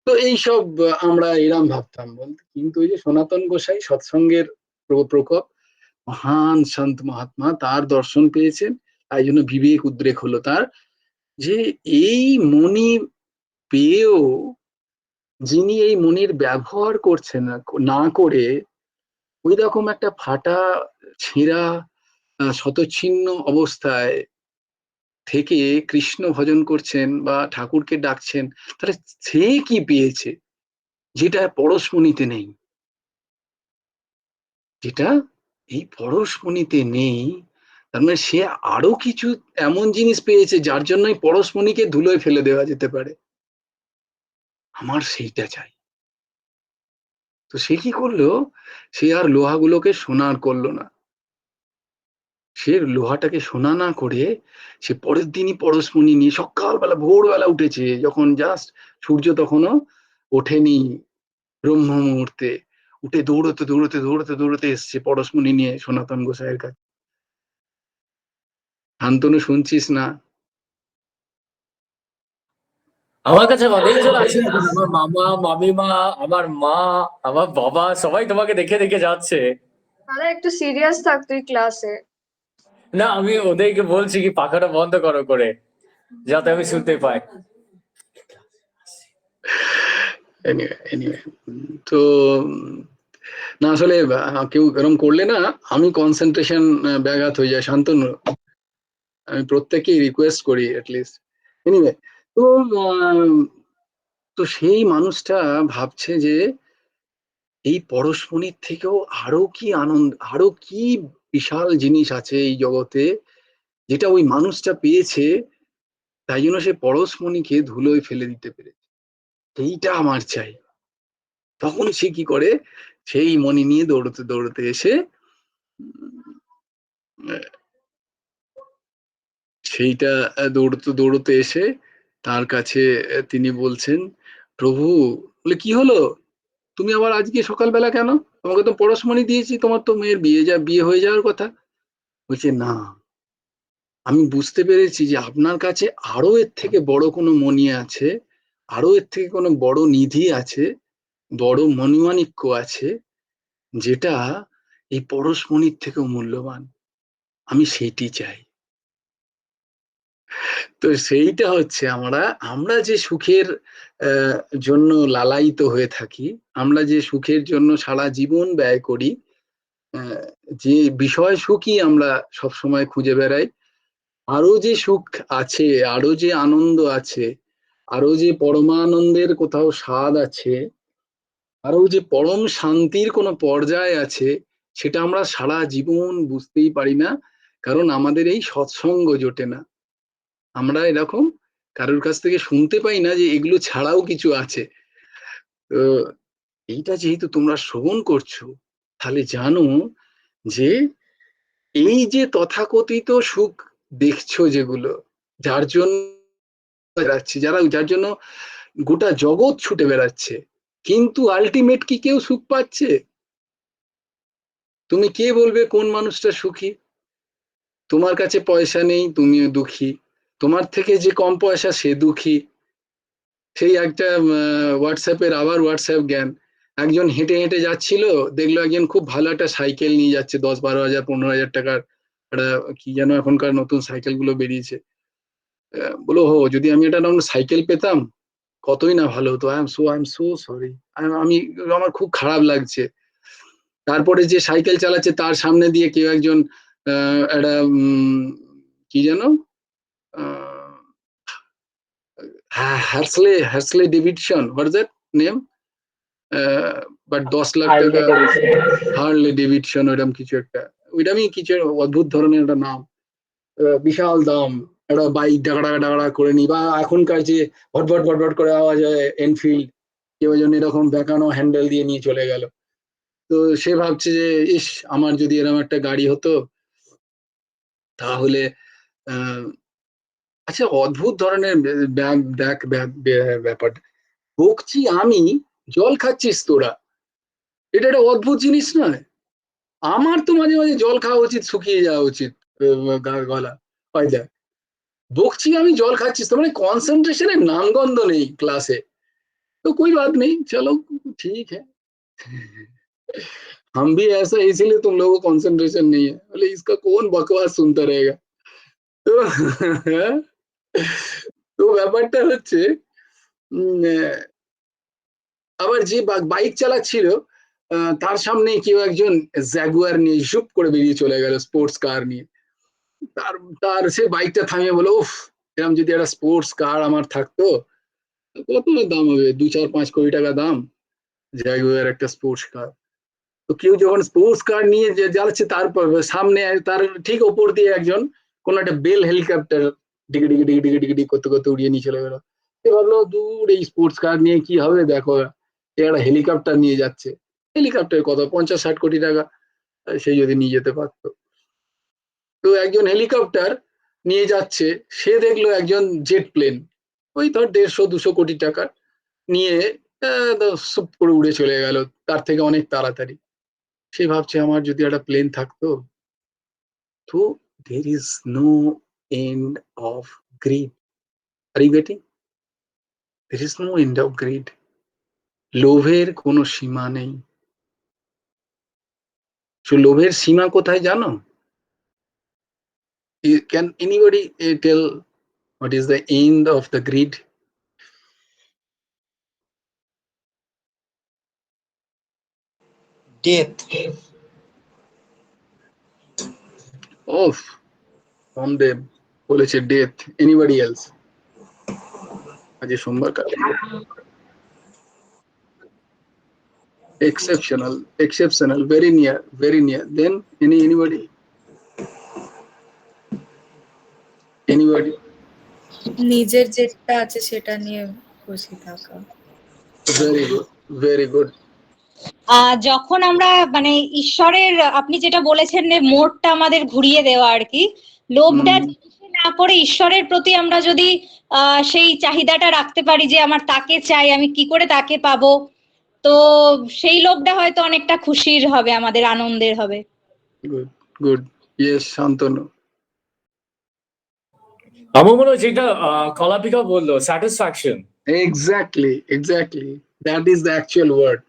তো এইসব আমরা এরম ভাবতাম বলতে, কিন্তু ওই যে সনাতন গোসাই সৎসঙ্গের প্রকোপ, মহান সন্ত মহাত্মা তার দর্শন পেয়েছেন, তাই জন্য বিবেক উদ্রেক হলো তার, যে এই মণি পেয়েও যিনি এই মণির ব্যবহার করছেন না করে ওই রকম একটা ফাটা, ছেঁড়া, শতচ্ছিন্ন অবস্থায় থেকে কৃষ্ণ ভজন করছেন বা ঠাকুরকে ডাকছেন, তাহলে সে কি পেয়েছে যেটা পরশমণিতে নেই? যেটা এই পরশমণিতে নেই, তার মানে সে আরো কিছু এমন জিনিস পেয়েছে যার জন্যই পরশমণিকে ধুলোয় ফেলে দেওয়া যেতে পারে। আমার সেইটা চাই। তো সে কি করলো? সে আর লোহাগুলোকে সোনার করলো না, সে লোহাটাকে সোনা না করে সে পরের দিনই পরশমণি নিয়ে সকালবেলা ভোরবেলা উঠেছে, যখন জাস্ট সূর্য তখনও ওঠেনি, ব্রহ্ম মুহূর্তে উঠে দৌড়তে দৌড়তে দৌড়তে দৌড়তে এসছে পরশমণি নিয়ে সনাতন গোসাইয়ের কাছে। শান্তনু শুনছিস না? আমার কাছে অনেকজন আছে এখন, আমার মামা, মামিমা, আমার মা, আমার বাবা, সবাই তোমাকে দেখে দেখে যাচ্ছে। দাদা একটু সিরিয়াস থাক তুই ক্লাসে। না, আমি ওদেরকে বলছি কি পাখাটা বন্ধ করো করে, যাতে আমি শুনতে পাই। এনিওয়ে তো না, আসলে কেউ এরকম করলে না আমি কনসেন্ট্রেশন ব্যাঘাত হয়ে যায়। শান্তনু, আমি প্রত্যেককেই রিকোয়েস্ট করি অ্যাটলিস্ট। এনিওয়ে, তো তো সেই মানুষটা ভাবছে যে এই পরশমণির থেকেও আরো কি আনন্দ, আরো কি বিশাল জিনিস আছে এই জগতে যেটা ওই মানুষটা পেয়েছে, তাই জন্য সে পরশমণিকে ধুলোয় ফেলে দিতে পেরেছে। এইটা আমার চাই। তখন সে কি করে? সেই মণি নিয়ে দৌড়তে দৌড়তে এসে সেইটা দৌড়তে দৌড়তে এসে তার কাছে তিনি বলছেন, প্রভু, বলে কি হলো? তুমি আবার আজকে সকালবেলা কেন? তোমাকে তো পরশমণি দিয়েছি, তোমার তো মেয়ের বিয়ে হয়ে যাওয়ার কথা। বলছে না, আমি বুঝতে পেরেছি যে আপনার কাছে আরো এর থেকে বড় কোনো মণি আছে, আরো এর থেকে কোনো বড় নিধি আছে, বড় মণিমাণিক্য আছে, যেটা এই পরশমণির থেকেও মূল্যবান। আমি সেইটি চাই। তো সেইটা হচ্ছে আমরা আমরা যে সুখের জন্য লালায়িত হয়ে থাকি, আমরা যে সুখের জন্য সারা জীবন ব্যয় করি, যে বিষয় সুখই আমরা সব সময় খুঁজে বেড়াই, আরো যে সুখ আছে, আরো যে আনন্দ আছে, আরো যে পরমানন্দের কোথাও স্বাদ আছে, আরো যে পরম শান্তির কোনো পর্যায় আছে, সেটা আমরা সারা জীবন বুঝতেই পারি না, কারণ আমাদের এই সৎসঙ্গ জোটে না। আমরা এরকম কারোর কাছ থেকে শুনতে পাই না যে এগুলো ছাড়াও কিছু আছে। তো এইটা যেহেতু তোমরা শ্রবণ করছো, তাহলে জানো যে এই যে তথাকথিত সুখ দেখছো, যেগুলো যার জন্য বেড়াচ্ছে, যার জন্য গোটা জগৎ ছুটে বেড়াচ্ছে, কিন্তু আলটিমেট কি কেউ সুখ পাচ্ছে? তুমি কে বলবে কোন মানুষটা সুখী? তোমার কাছে পয়সা নেই, তুমিও দুঃখী। তোমার থেকে যে কম পয়সা সে দুঃখী। সেই একটা হোয়াটসঅ্যাপের আবার হোয়াটসঅ্যাপ জ্ঞান, একজন হেঁটে হেঁটে যাচ্ছিল, দেখলো একজন খুব ভালো একটা সাইকেল নিয়ে যাচ্ছে, 10-12 হাজার 15 হাজার টাকার একটা, কি যেন এখনকার নতুন সাইকেল গুলো বেরিয়েছে। বলো হো, যদি আমি একটা সাইকেল পেতাম কতই না ভালো হতো। আই এম সো সরি, আমি, আমার খুব খারাপ লাগছে। তারপরে যে সাইকেল চালাচ্ছে তার সামনে দিয়ে কেউ একজন একটা কি যেন হ্যারসলে Davidson, what is that name, but 10 lakh টাকা, হার্লে ডেভিডসন ওইরকম কিছু একটা, ওইরকমই কিছু অদ্ভুত ধরনের একটা নাম, বিশাল দাম একটা বাইক ডাগড়া ডাগড়া করে নি, বা এখনকার যে ভটভট ভটভট করে আওয়াজ হয় এনফিল্ড, কেউ একজন এরকম বেঁকানো হ্যান্ডেল দিয়ে নিয়ে চলে গেল। তো সে ভাবছে যে ইস, আমার যদি এরকম একটা গাড়ি হতো তাহলে আচ্ছা, অদ্ভুত ধরনের ব্যাপার, বকছি আমি, জল খাচ্ছিস তোরা, এটা একটা অদ্ভুত জিনিস নয়? আমার তো মাঝে মাঝে জল খাওয়া উচিত, শুকিয়ে যাওয়া উচিত গলা, হয় দেখ, বকছি আমি, জল খাচ্ছিস তো, মানে কনসেন্ট্রেশনের নামগন্ধ নেই ক্লাসে। तो कोई बात नहीं, चलो ठीक है, हम भी ऐसा इसीलिए तुम लोगों को कंसंट्रेशन नहीं है, बोले इसका कौन बकवास सुनता रहेगा। তো তো ব্যাপারটা হচ্ছে আবার যে বাইক চালাচ্ছিল তার সামনে কেউ একজন জ্যাগুয়ার নিয়ে ঝুপ করে বেরিয়ে চলে গেল, স্পোর্টস কার নিয়ে। তার তার সে বাইকটা থামিয়ে বলো, উফ, এরকম যদি একটা স্পোর্টস কার আমার থাকতো, কত দাম হবে, 2-4-5 কোটি টাকা দাম জ্যাগুয়ার একটা স্পোর্টস কার। তো কেউ যখন স্পোর্টস কার নিয়ে যে যাচ্ছে, তারপর সামনে তার ঠিক ওপর দিয়ে একজন কোন একটা বেল হেলিকপ্টার ডিগি ডিগি ডিগি ডিগি ডিগি ডিগি করতে করতে উড়িয়ে নিয়ে চলে গেল। সে ভাবলো, দূর, এই স্পোর্টস কার নিয়ে কি হবে, দেখো একটা হেলিকপ্টার নিয়ে যাচ্ছে, হেলিকপ্টার কত 50-60 কোটি টাকা, সেই যদি নিয়ে যেতে পারতো। তো একজন হেলিকপ্টার নিয়ে যাচ্ছে, সে দেখলো একজন জেট প্লেন, ওই ধর 150-200 কোটি টাকার নিয়ে সুপ করে উড়ে চলে গেল, তার থেকে অনেক তাড়াতাড়ি। সে ভাবছে আমার যদি একটা প্লেন থাকতো। তো there is no end of greed. Are you getting? There is no end of greed. লোভের কোনো সীমা নেই। তো লোভের সীমা কোথায় জানো? Can anybody tell what is the end of the greed? Death. Of Ramdev বলেছে ডেথ। Anybody else? আজ সোমবার কাল exceptional, very near. Then anybody? নিজের যেটা আছে সেটা নিয়ে খুশি থাকা। Very good. যখন আমরা মানে ঈশ্বরের, আপনি যেটা বলেছেন যে মোড়টা আমাদের ঘুরিয়ে দেওয়া আর কি, লোভটা না করে ঈশ্বরের প্রতি আমরা যদি সেই চাহিদাটা রাখতে পারি যে আমার তাকে চাই, আমি কি করে তাকে পাবো, তো সেই লোভটা হয়তো অনেকটা খুশির হবে, আমাদের আনন্দের হবে। Good. Yes, শান্তনু। আমার মনে হয় যেটা কলাপিকা বললো, satisfaction. Exactly. That is the actual word.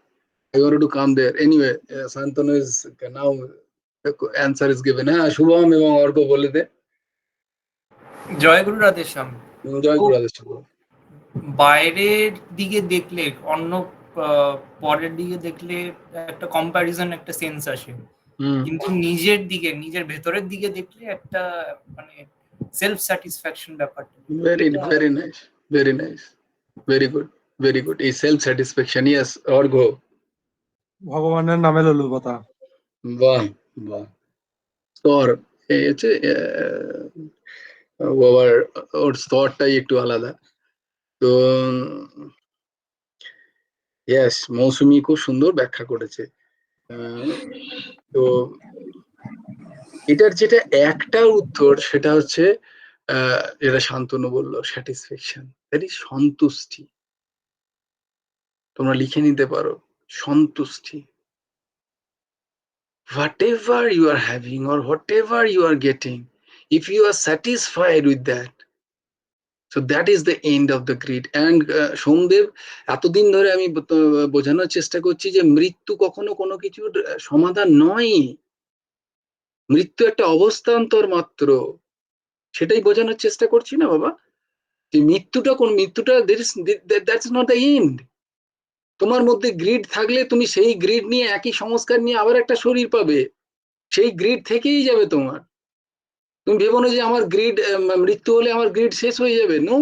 I wanted to come there. Anyway, Shantanu is now the answer is given. হ্যাঁ, শুভম এবং অর্ক বলে দে। জয়গুরু রাধেশ্যাম। জয় গুরু রাধেশ্যাম। বাইরের দিকে দেখলে, অন্য পরের দিকে দেখলে একটা কম্প্যারিজন, একটা সেন্স আসে, কিন্তু নিজের দিকে, নিজের ভেতরের দিকে দেখলে একটা মানে সেলফ স্যাটিসফ্যাকশন ব্যাপারটা। Very nice. Very good. এই সেলফ স্যাটিসফ্যাকশন, ইয়েস, অর্ঘ। ভগবানের নামে ললুপতা। বাহ। স্তর এই হচ্ছে ওর স্তরটাই একটু আলাদা। তো ইয়েস, মৌসুমী খুব সুন্দর ব্যাখ্যা করেছে। তো এটার যেটা একটা উত্তর, সেটা হচ্ছে যেটা শান্তনু বললো, স্যাটিসফ্যাকশন, দ্যাট ইজ সন্তুষ্টি। তোমরা লিখে নিতে পারো, সন্তুষ্টি। whatever you are having or whatever you are getting, if you are satisfied with that, so that is the end of the grid. And Somdev, এতদিন ধরে আমি বোঝানোর চেষ্টা করছি যে মৃত্যু কখনো কোনো কিছুর সমাধান নয়, মৃত্যু একটা অবস্থান্তর মাত্র। সেটাই বোঝানোর চেষ্টা করছি না বাবা, যে মৃত্যুটা দ্যাটস নট দ্য এন্ড। তোমার মধ্যে গ্রিড থাকলে তুমি সেই গ্রিড নিয়ে একই সংস্কার নিয়ে আবার একটা শরীর পাবে, সেই গ্রিড থেকেই যাবে তোমার। তুমি ভেবো না যে আমার গ্রিড, মৃত্যু হলে আমার গ্রিড শেষ হয়ে যাবে। No,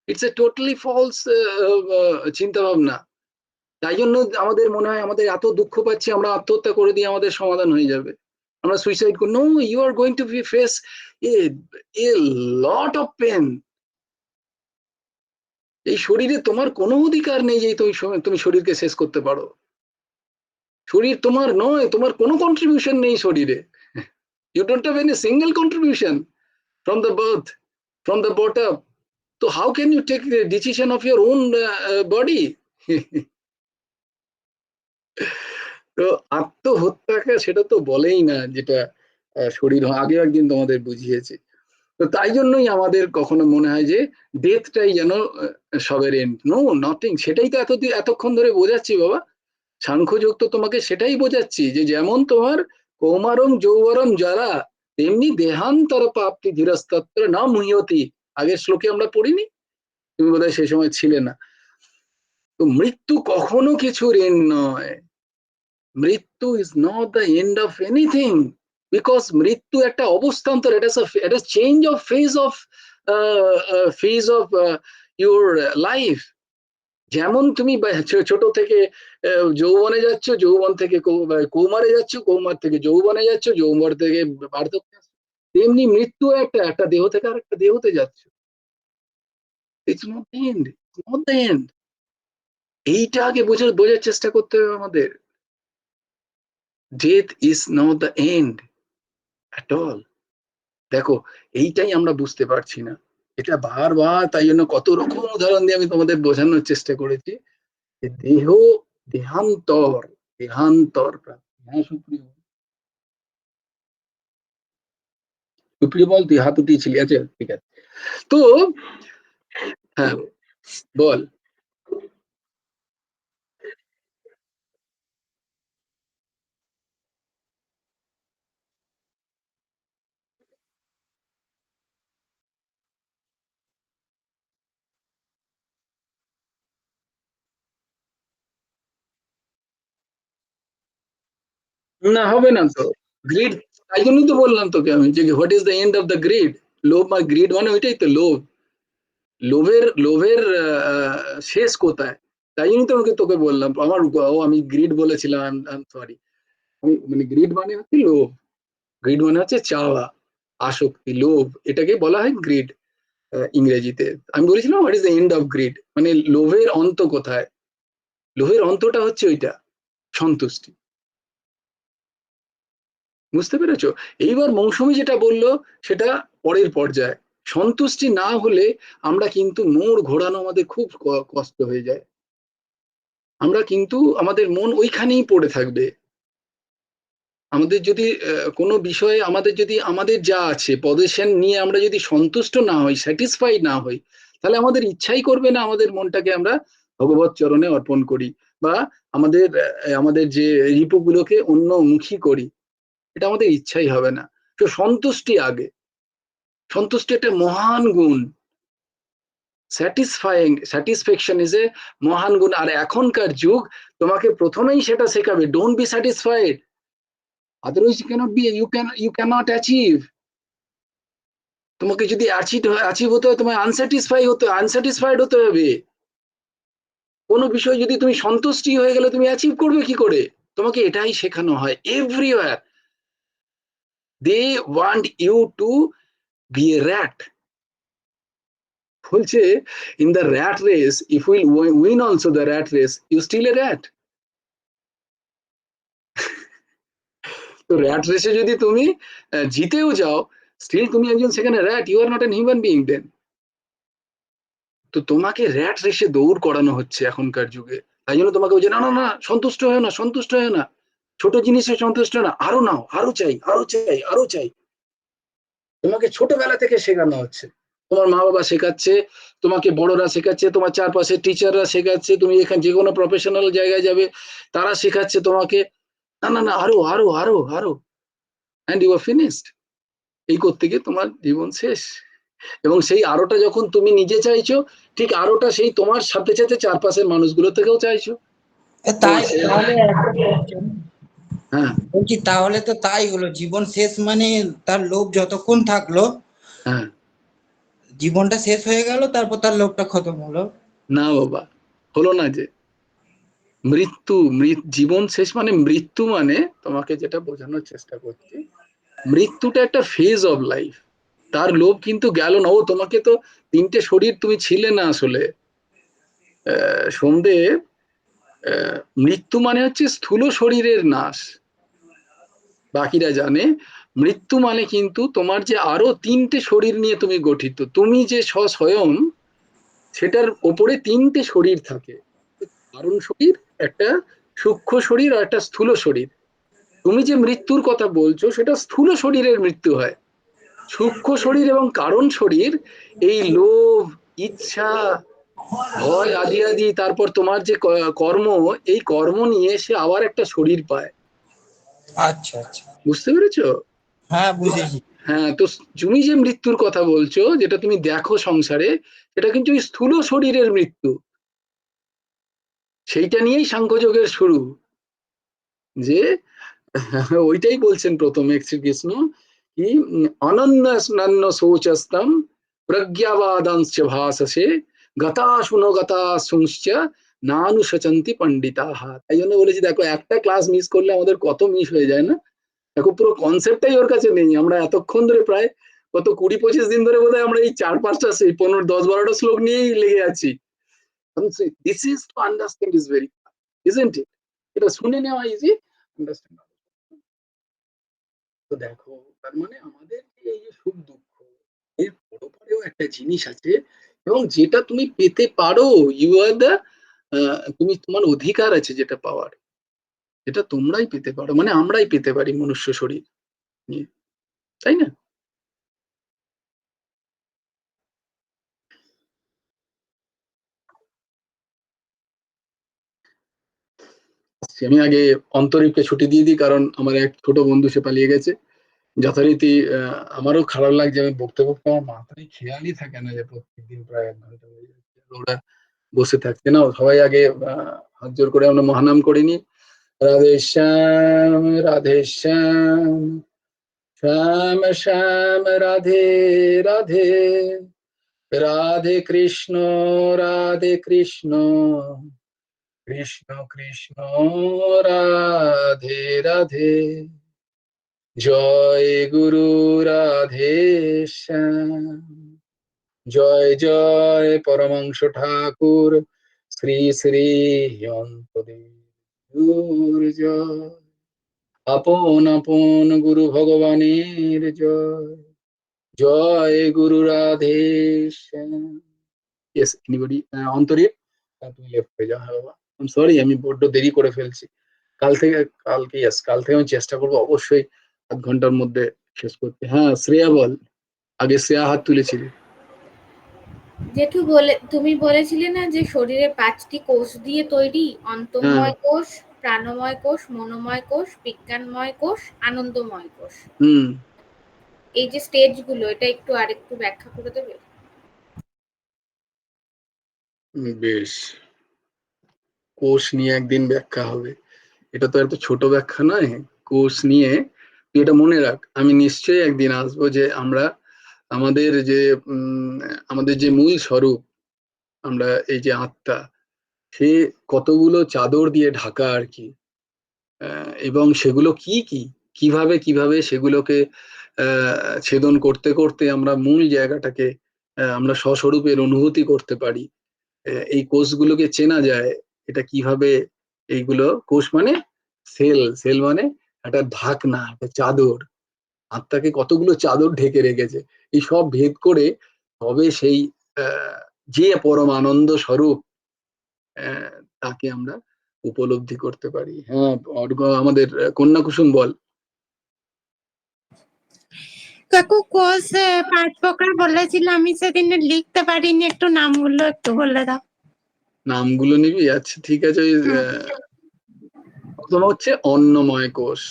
it's a totally false চিন্তা ভাবনা। তাই জন্য আমাদের মনে হয় আমাদের এত দুঃখ পাচ্ছি, আমরা আত্মহত্যা করে দিয়ে আমাদের সমাধান হয়ে যাবে, আমরা সুইসাইড করি। No, you are going to be face a lot of pain. এই শরীরে তোমার কোনো অধিকার নেই যে তুমি শরীরকে শেষ করতে পারো। শরীর তোমার নয়, তোমার কোনো কন্ট্রিবিউশন নেই শরীরে। You don't have any single contribution from the birth, from the bottom. So how can you take the decision of your own body? তো আত্মহত্যাকে সেটা তো বলেই না, যেটা শরীর আগে একদিন তোমাদের বুঝিয়েছে। তো তাই জন্যই আমাদের কখনো মনে হয় যে ডেথটাই যেন সবের এন্ড। No, nothing. সেটাই তো এতক্ষণ ধরে বোঝাচ্ছি বাবা, সাংখ্যযোগ তো তোমাকে সেটাই বোঝাচ্ছি যে যেমন তোমার কৌমারম যৌবরম যারা, তেমনি দেহান্তর প্রাপ্তি ধীরস্তত্র না মুহ্যতি। আগের শ্লোকে আমরা পড়িনি? তুমি বোধহয় সেই সময় ছিলে না। তো মৃত্যু কখনো কিছুর এন্ড নয়। মৃত্যু is not the end of anything, because মৃত্যু একটা অবস্থান্তর, এটা change of phase of your life. যেমন তুমি ছোট থেকে যৌবনে যাচ্ছ, যৌবন থেকে কৌমারে যাচ্ছ, কৌমার থেকে যৌবনে যাচ্ছ, যৌবন থেকে বার্ধক্যে, তেমনি মৃত্যু একটা দেহ থেকে আর একটা দেহতে যাচ্ছ। It's not the end, not the end. এইটা আগে বোঝার চেষ্টা করতে হবে আমাদের। Death is not the end at all. দেখো, এইটাই আমরা বুঝতে পারছি না। এটা বারবার, তাই জন্য কত রকম উদাহরণ দিয়ে আমি তোমাদের বোঝানোর চেষ্টা করেছি। দেহ দেহান্তর, দেহান্তর প্রাপ্তি। হ্যাঁ সুপ্রিয়, সুপ্রিয় বল, তুই হাত উঠিয়েছিলি। আচ্ছা ঠিক আছে। তো হ্যাঁ বল। না হবে না তো গ্রিড। তাই জন্যই তো বললাম তোকে আমি যে what is the end of the grid. লোভ বা গ্রিড মানে ওইটাই তো, লোভ। লোভের শেষ কোথায়? তাই জন্যই তো তোকে বললাম। আমি গ্রিড বলেছিলাম, সরি। মানে গ্রিড মানে হচ্ছে লোভ, গ্রিড মানে হচ্ছে চাওয়া, আসক্তি, লোভ, এটাকে বলা হয় গ্রিড ইংরেজিতে। আমি বলেছিলাম what is the end of grid, মানে লোভের অন্ত কোথায়। লোভের অন্তটা হচ্ছে ওইটা, সন্তুষ্টি। বুঝতে পেরেছো? এইবার মৌসুমী যেটা বললো সেটা পরের পর্যায়ে। সন্তুষ্টি না হলে আমরা কিন্তু মোড় ঘোরানো আমাদের খুব কষ্ট হয়ে যায়। আমরা কিন্তু আমাদের মন ওইখানেই পড়ে থাকবে। আমাদের যদি কোনো বিষয়ে আমাদের যা আছে পজিশন নিয়ে আমরা যদি সন্তুষ্ট না হই, স্যাটিসফাই না হই, তাহলে আমাদের ইচ্ছাই করবে না আমাদের মনটাকে আমরা ভগবত চরণে অর্পণ করি, বা আমাদের যে রিপুগুলোকে অন্যমুখী করি, এটা আমাদের ইচ্ছাই হবে না। তো সন্তুষ্টি আগে। সন্তুষ্টি একটা মহান গুণ। স্যাটিসফ্যাকশন ইজ এ মহান গুণ। আর এখনকার যুগ তোমাকে প্রথমেই সেটা শেখাবে, don't be satisfied, otherwise you cannot achieve. তোমাকে যদি অ্যাচিভ হতে হয়, তোমায় আনস্যাটিসফাইড হতে হবে। কোনো বিষয় যদি তুমি সন্তুষ্টি হয়ে গেলে তুমি অ্যাচিভ করবে কি করে? তোমাকে এটাই শেখানো হয় everywhere. They want you to be a rat. বলছে in the rat race, if will win also the rat race, you still a rat. তো র্যাট রেসে যদি তুমি জিতেও যাও, স্টিল তুমি একজন সেখানে rat, you are not an human being then. তো তোমাকে র্যাট রেসে দৌড় করানো হচ্ছে এখনকার যুগে। তাই জন্য তোমাকে বলছে না না না, সন্তুষ্ট হয়ে না, সন্তুষ্ট হয়ে না, ছোট জিনিসে সন্তুষ্ট না, আরো নাও, আরো চাই, আরো চাই, আরো চাই। তোমাকে ছোটবেলা থেকে শেখানো হচ্ছে তোমার মা বাবা শেখাচ্ছে, তোমাকে বড়রা শেখাচ্ছে, তোমার চারপাশে টিচাররা শেখাচ্ছে, তুমি এখানে যে কোনো প্রফেশনাল জায়গায় যাবে তারা শেখাচ্ছে তোমাকে, না না না আরো আরো আরো আরো, অ্যান্ড ইউ আর ফিনিশড। এই করতে গিয়ে তোমার জীবন শেষ। এবং সেই আরোটা যখন তুমি নিজে চাইছো, ঠিক আরোটা সেই তোমার সাথে সাথে চারপাশের মানুষগুলো থেকেও চাইছো। তাই তোমার সে- তাহলে হ্যাঁ বলছি তাহলে তো তাই হলো, জীবন শেষ মানে তার লোভ যতক্ষণ থাকলো, হ্যাঁ, জীবনটা শেষ হয়ে গেল, তারপর তার লোভটা খতম হলো। না বাবা, হলো না যে মৃত্যু, জীবন শেষ মানে মৃত্যু মানে, তোমাকে যেটা বোঝানোর চেষ্টা করছি, মৃত্যুটা একটা ফেজ অফ লাইফ। তার লোভ কিন্তু গেল না। ও তোমাকে তো তিনটে শরীর, তুমি ছিলে না আসলে সোমদেব। মৃত্যু মানে হচ্ছে স্থূল শরীরের নাশ। বাকিরা জানে মৃত্যু মানে কিন্তু তোমার যে আরো তিনটে শরীর নিয়ে তুমি গঠিত, তুমি যে স্বয়ং, সেটার ওপরে তিনটে শরীর থাকে। কারণ শরীর, একটা সূক্ষ্ম শরীর আর একটা স্থূল শরীর। তুমি যে মৃত্যুর কথা বলছো সেটা স্থূল শরীরের মৃত্যু হয়। সূক্ষ্ম শরীর এবং কারণ শরীর, এই লোভ, ইচ্ছা, ভয় আদি আদি, তারপর তোমার যে কর্ম, এই কর্ম নিয়ে সে আবার একটা শরীর পায়। আচ্ছা আচ্ছা, বুঝতে পেরেছো? হ্যাঁ বুঝেছি। হ্যাঁ, তো তুমি যে মৃত্যুর কথা বলছো, যেটা তুমি দেখো সংসারে, এটা কিন্তু স্থূল শরীরের মৃত্যু। সেইটা নিয়েই সাংখ্যযোগের শুরু, যে ওইটাই বলছেন প্রথমে শ্রীকৃষ্ণ, কি অনন্য স্নান্য শৌচস্তম প্রজ্ঞাবাদাংশ ভাসসে গতাশুনো গতাশুংশ্চ নানুশচন্তি পণ্ডিতাহা। তাই জন্য বলেছি, দেখো একটা ক্লাস মিস করলে আমাদের কত মিস হয়ে যায় না। দেখো পুরো কনসেপ্টটাই ওর কাছে নেই। আমরা এতক্ষণ ধরে প্রায় কত 20-25 দিন ধরে বোধহয় আমরা এই 4-5টা 15-10-12টা শ্লোক নিয়েই লেগে আছি। This is to understand is very, isn't it? এটা শুনে নেওয়া ইজি, আন্ডারস্ট্যান্ড। তো দেখো, তার মানে আমাদের এই যে সুখ দুঃখ, এর পরপরেও একটা জিনিস আছে, এবং যেটা তুমি পেতে পারো, ইউ আর দা, তুমি, তোমার অধিকার আছে যেটা পাওয়ার, এটা তোমরাই পেতে পারো, মানে আমরাই পেতে পারি মনুষ্য শরীর নিয়ে, তাই না? আমি আগে অন্তরীপকে ছুটি দিয়ে দিই, কারণ আমার এক ছোট বন্ধু সে পালিয়ে গেছে। যথারীতি আমারও খারাপ লাগছে, আমি বকতে বকতে আমার মাথায় খেয়ালই থাকে না যে প্রত্যেকদিন প্রায় 1 ঘন্টা হয়ে যাচ্ছে, ওরা বসে থাকছে না। সবাই আগে হাত জোর করে আমরা মহানাম করিনি, রাধে শ্যাম রাধে শ্যাম, শ্যাম শ্যাম রাধে রাধে, রাধে কৃষ্ণ রাধে কৃষ্ণ, কৃষ্ণ কৃষ্ণ রাধে রাধে, জয় গুরু রাধে শ্যাম, জয় জয় পরমাংশ ঠাকুর শ্রী শ্রী অন্তদেব জয়, আপন আপন গুরু ভগবানের জয়, জয় গুরু রাধে শ্যাম। Yes, anybody? অন্তরীপ, তুমি লেফট হয়ে যাও। হ্যাঁ বাবা, আই এম সরি, আমি বড্ড দেরি করে ফেলছি। কাল থেকে আমি চেষ্টা করবো অবশ্যই 1/2 ঘন্টার মধ্যে শেষ করতে। হ্যাঁ শ্রেয়া বল, আগে শ্রেয়া হাত তুলেছিলি। জেঠু তুমি বলেছিলে না যে শরীরে 5টি কোষ দিয়ে তৈরি, হ্যাঁ অন্তর্ময় কোষ, প্রাণময় কোষ, মনোময় কোষ, বিজ্ঞানময় কোষ, আনন্দময় কোষ। হুম, এই যে স্টেজগুলো, এটা একটু আরেকটু ব্যাখ্যা করে দেবে? বেশ, কোষ নিয়ে একদিন ব্যাখ্যা হবে। এটা তো এত ছোট ব্যাখ্যা নয়। কোষ নিয়ে তুই এটা মনে রাখ, আমি নিশ্চয়ই একদিন আসবো, যে আমরা আমাদের যে আমাদের যে মূল স্বরূপ, আমরা এই যে আত্মা, সে কতগুলো চাদর দিয়ে ঢাকা আর কি, এবং সেগুলো কি কি, কিভাবে কিভাবে সেগুলোকে ছেদন করতে করতে আমরা মূল জায়গাটাকে আমরা স্বস্বরূপের অনুভূতি করতে পারি। এই কোষগুলোকে চেনা যায়, এটা কিভাবে, এইগুলো কোষ মানে সেল, সেল মানে একটা ঢাকনা, একটা চাদর, আত্মাকে কতগুলো চাদর ঢেকে রেখেছে। এই সব ভেদ করে তবে সেই যে পরম আনন্দ স্বরূপ, তাকে আমরা উপলব্ধি করতে পারি। হ্যাঁ আমাদের কন্যা কুসুম বল। কাকু কোষ 5 প্রকার বলেছিল, আমি সেদিন লিখতে পারিনি, একটু নামগুলো একটু বলে দাও। নামগুলো নিবি? আচ্ছা ঠিক আছে। ওই প্রথম হচ্ছে অন্নময় কোষ,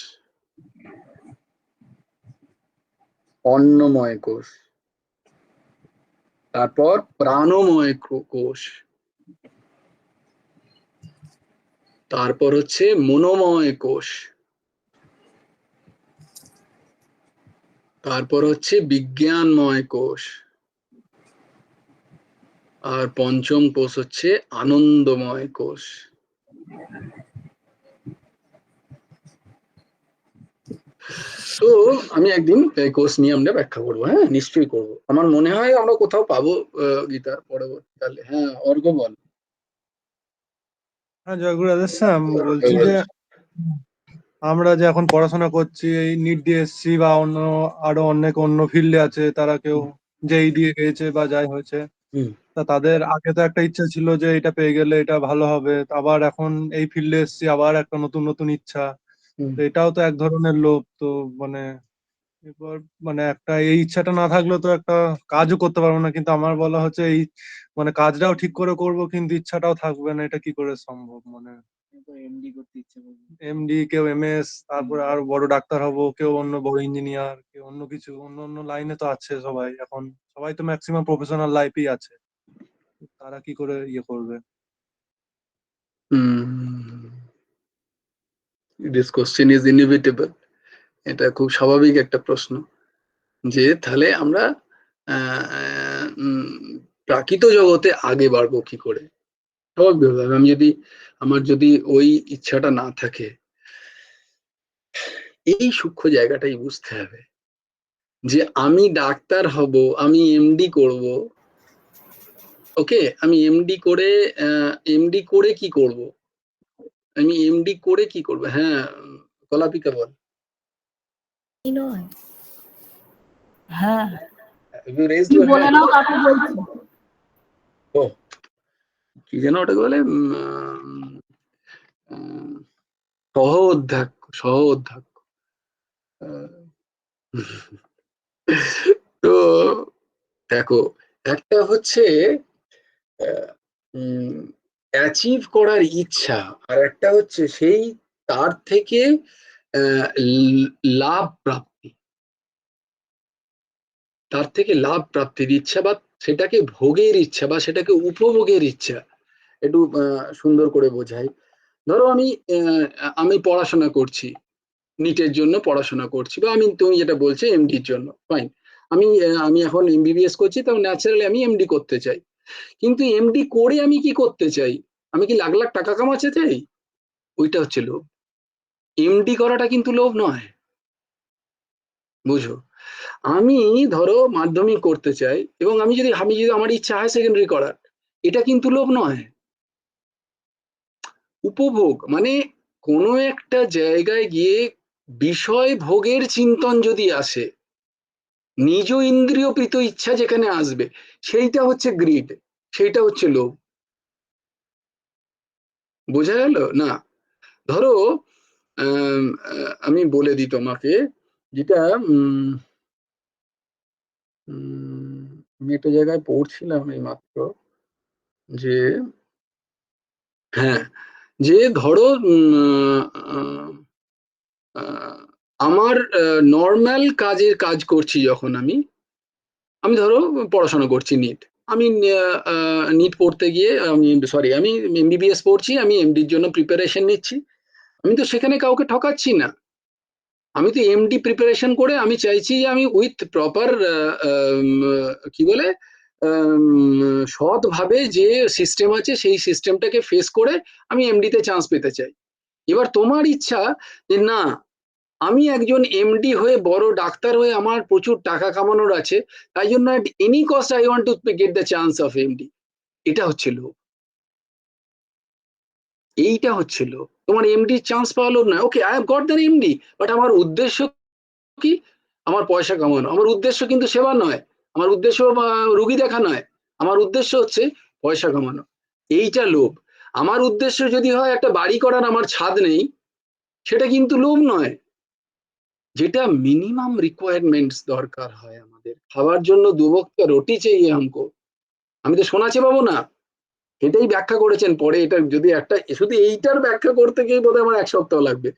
অন্নময় কোষ। তারপর প্রাণময় কোষ, তারপর হচ্ছে মনোময় কোষ, তারপর হচ্ছে বিজ্ঞানময় কোষ, আর পঞ্চম কোষ হচ্ছে আনন্দময় কোষ। তো আমি একদিন এই কোর্স নিয়ে আমরা ব্যাখ্যা করবো, হ্যাঁ নিশ্চয়ই করবো। আমার মনে হয় আমরা কোথাও পাবো গীতার পরবর্তীকালে। হ্যাঁ অর্ঘ্য বল। হ্যাঁ, জয়গুরু আদেশ্যাম, বলছি যে আমরা যে এখন পড়াশোনা করছি, এই নিট দিয়ে এসছি বা অন্য আরো অনেক অন্য ফিল্ডে আছে, তারা কেউ যেই দিয়ে গিয়েছে বা যাই হয়েছে, হুম। তা তাদের আগে তো একটা ইচ্ছা ছিল যে এটা পেয়ে গেলে এটা ভালো হবে, আবার এখন এই ফিল্ডে এসছি, আবার একটা নতুন নতুন ইচ্ছা। হুম। তো এটাও তো এক ধরনের লোভ। তো মানে এবার মানে একটা এই ইচ্ছাটা না থাকলে তো একটা কাজও করতে পারবো না, কিন্তু আমার বলা হচ্ছে এই মানে কাজটাও ঠিক করে করব কিন্তু ইচ্ছাটাও থাকবে না, এটা কি করে সম্ভব? মানে এমডি, কেউ এমএস, তারপরে আর বড় ডাক্তার হব, কেউ অন্য বড় ইঞ্জিনিয়ার, কেউ অন্য কিছু, অন্য অন্য লাইনে তো আছে সবাই। এখন সবাই তো ম্যাক্সিমাম প্রফেশনাল লাইফই আছে, তারা কি করে ইয়ে করবে? This question is inevitable. এটা খুব স্বাভাবিক একটা প্রশ্ন, যে তাহলে আমরা প্রাকৃত জগতে আগে বাড়বো কি করে। স্বাভাবিকভাবে আমার যদি ওই ইচ্ছাটা না থাকে, এই সূক্ষ্ম জায়গাটাই বুঝতে হবে যে আমি ডাক্তার হব, আমি এমডি করব। ওকে, আমি এমডি করে কি করব? আমি এমডি করে কি করব? হ্যাঁ কলাপিকা বল। নয়, হ্যাঁ You raised কি your বলে hand. নাও কাকু বলছি। ও কি যেন ওটাকে বলে, সহ অধ্যক্ষ, সহ অধ্যক্ষ। তো দেখো, একটা হচ্ছে অ্যাচিভ করার ইচ্ছা, আর একটা হচ্ছে সেই তার থেকে লাভ প্রাপ্তি, তার থেকে লাভ প্রাপ্তির ইচ্ছা, বা সেটাকে ভোগের ইচ্ছা, বা সেটাকে উপভোগের ইচ্ছা। একটু সুন্দর করে বোঝাই। ধরো আমি পড়াশোনা করছি, নিটের জন্য পড়াশোনা করছি, বা তুমি যেটা বলছো এমডির জন্য, ফাইন। আমি এখন এমবিবিএস করছি, তাও ন্যাচারালি আমি এমডি করতে চাই। কিন্তু এমডি করে আমি কি করতে চাই? আমি কি লাখ লাখ টাকা কামাতে চাই? ওইটা হচ্ছে লোভ। এমডি করাটা কিন্তু লোভ নয়, বুঝো। আমি ধরো মাধ্যমিক করতে চাই, এবং আমি যদি আমার ইচ্ছা হায়ার সেকেন্ডারি করার, এটা কিন্তু লোভ নয়। উপভোগ মানে কোনো একটা জায়গায় গিয়ে বিষয় ভোগের চিন্তন যদি আসে, নিজ ইন্দ্রিয়কৃত ইচ্ছা যেখানে আসবে, সেইটা হচ্ছে গ্রিড, সেইটা হচ্ছে লোভ। বোঝা গেল না? ধরো আমি বলে দিই তোমাকে, যেটা আমি একটা জায়গায় পড়ছিলাম এই মাত্র, যে হ্যাঁ, যে ধরো আমার নর্মাল কাজ করছি যখন আমি ধরো পড়াশোনা করছি নিট, আমি নিট পড়তে গিয়ে আমি এমবিবিএস পড়ছি, আমি এমডির জন্য প্রিপারেশন নিচ্ছি। আমি তো সেখানে কাউকে ঠকাচ্ছি না, আমি তো এমডি প্রিপারেশন করে আমি চাইছি যে আমি উইথ প্রপার কি বলে সৎভাবে যে সিস্টেম আছে সেই সিস্টেমটাকে ফেস করে আমি এমডিতে চান্স পেতে চাই। এবার তোমার ইচ্ছা যে না, আমি একজন এমডি হয়ে বড় ডাক্তার হয়ে আমার প্রচুর টাকা কামানোর আছে, তাই জন্য at any cost I want to get the chance of MD. এটা হচ্ছিল, এইটা হচ্ছিল তোমার এমডি চান্স পাওয়া লোভ নয়। Okay, I have got the MD, but আমার উদ্দেশ্য কি? আমার পয়সা কামানো। আমার উদ্দেশ্য কিন্তু সেবা নয়, আমার উদ্দেশ্য রুগী দেখা নয়, আমার উদ্দেশ্য হচ্ছে পয়সা কামানো। এইটা লোভ। আমার উদ্দেশ্য যদি হয় একটা বাড়ি করার, আমার ছাদ নেই, সেটা কিন্তু লোভ নয়, যেটা মিনিমাম রিকোয়ারমেন্টস দরকার হয় আমাদের। খাওয়ার জন্য 2 বক্ত রুটি চাইয়ে হামকো। আমি তো শোনাচ্ছি পাবো না। এটাই ব্যাখ্যা করেছেন পরে। এটা যদি একটা শুধু এইটার ব্যাখ্যা করতে গিয়ে বোধহয় আমার 1 সপ্তাহ লাগবে।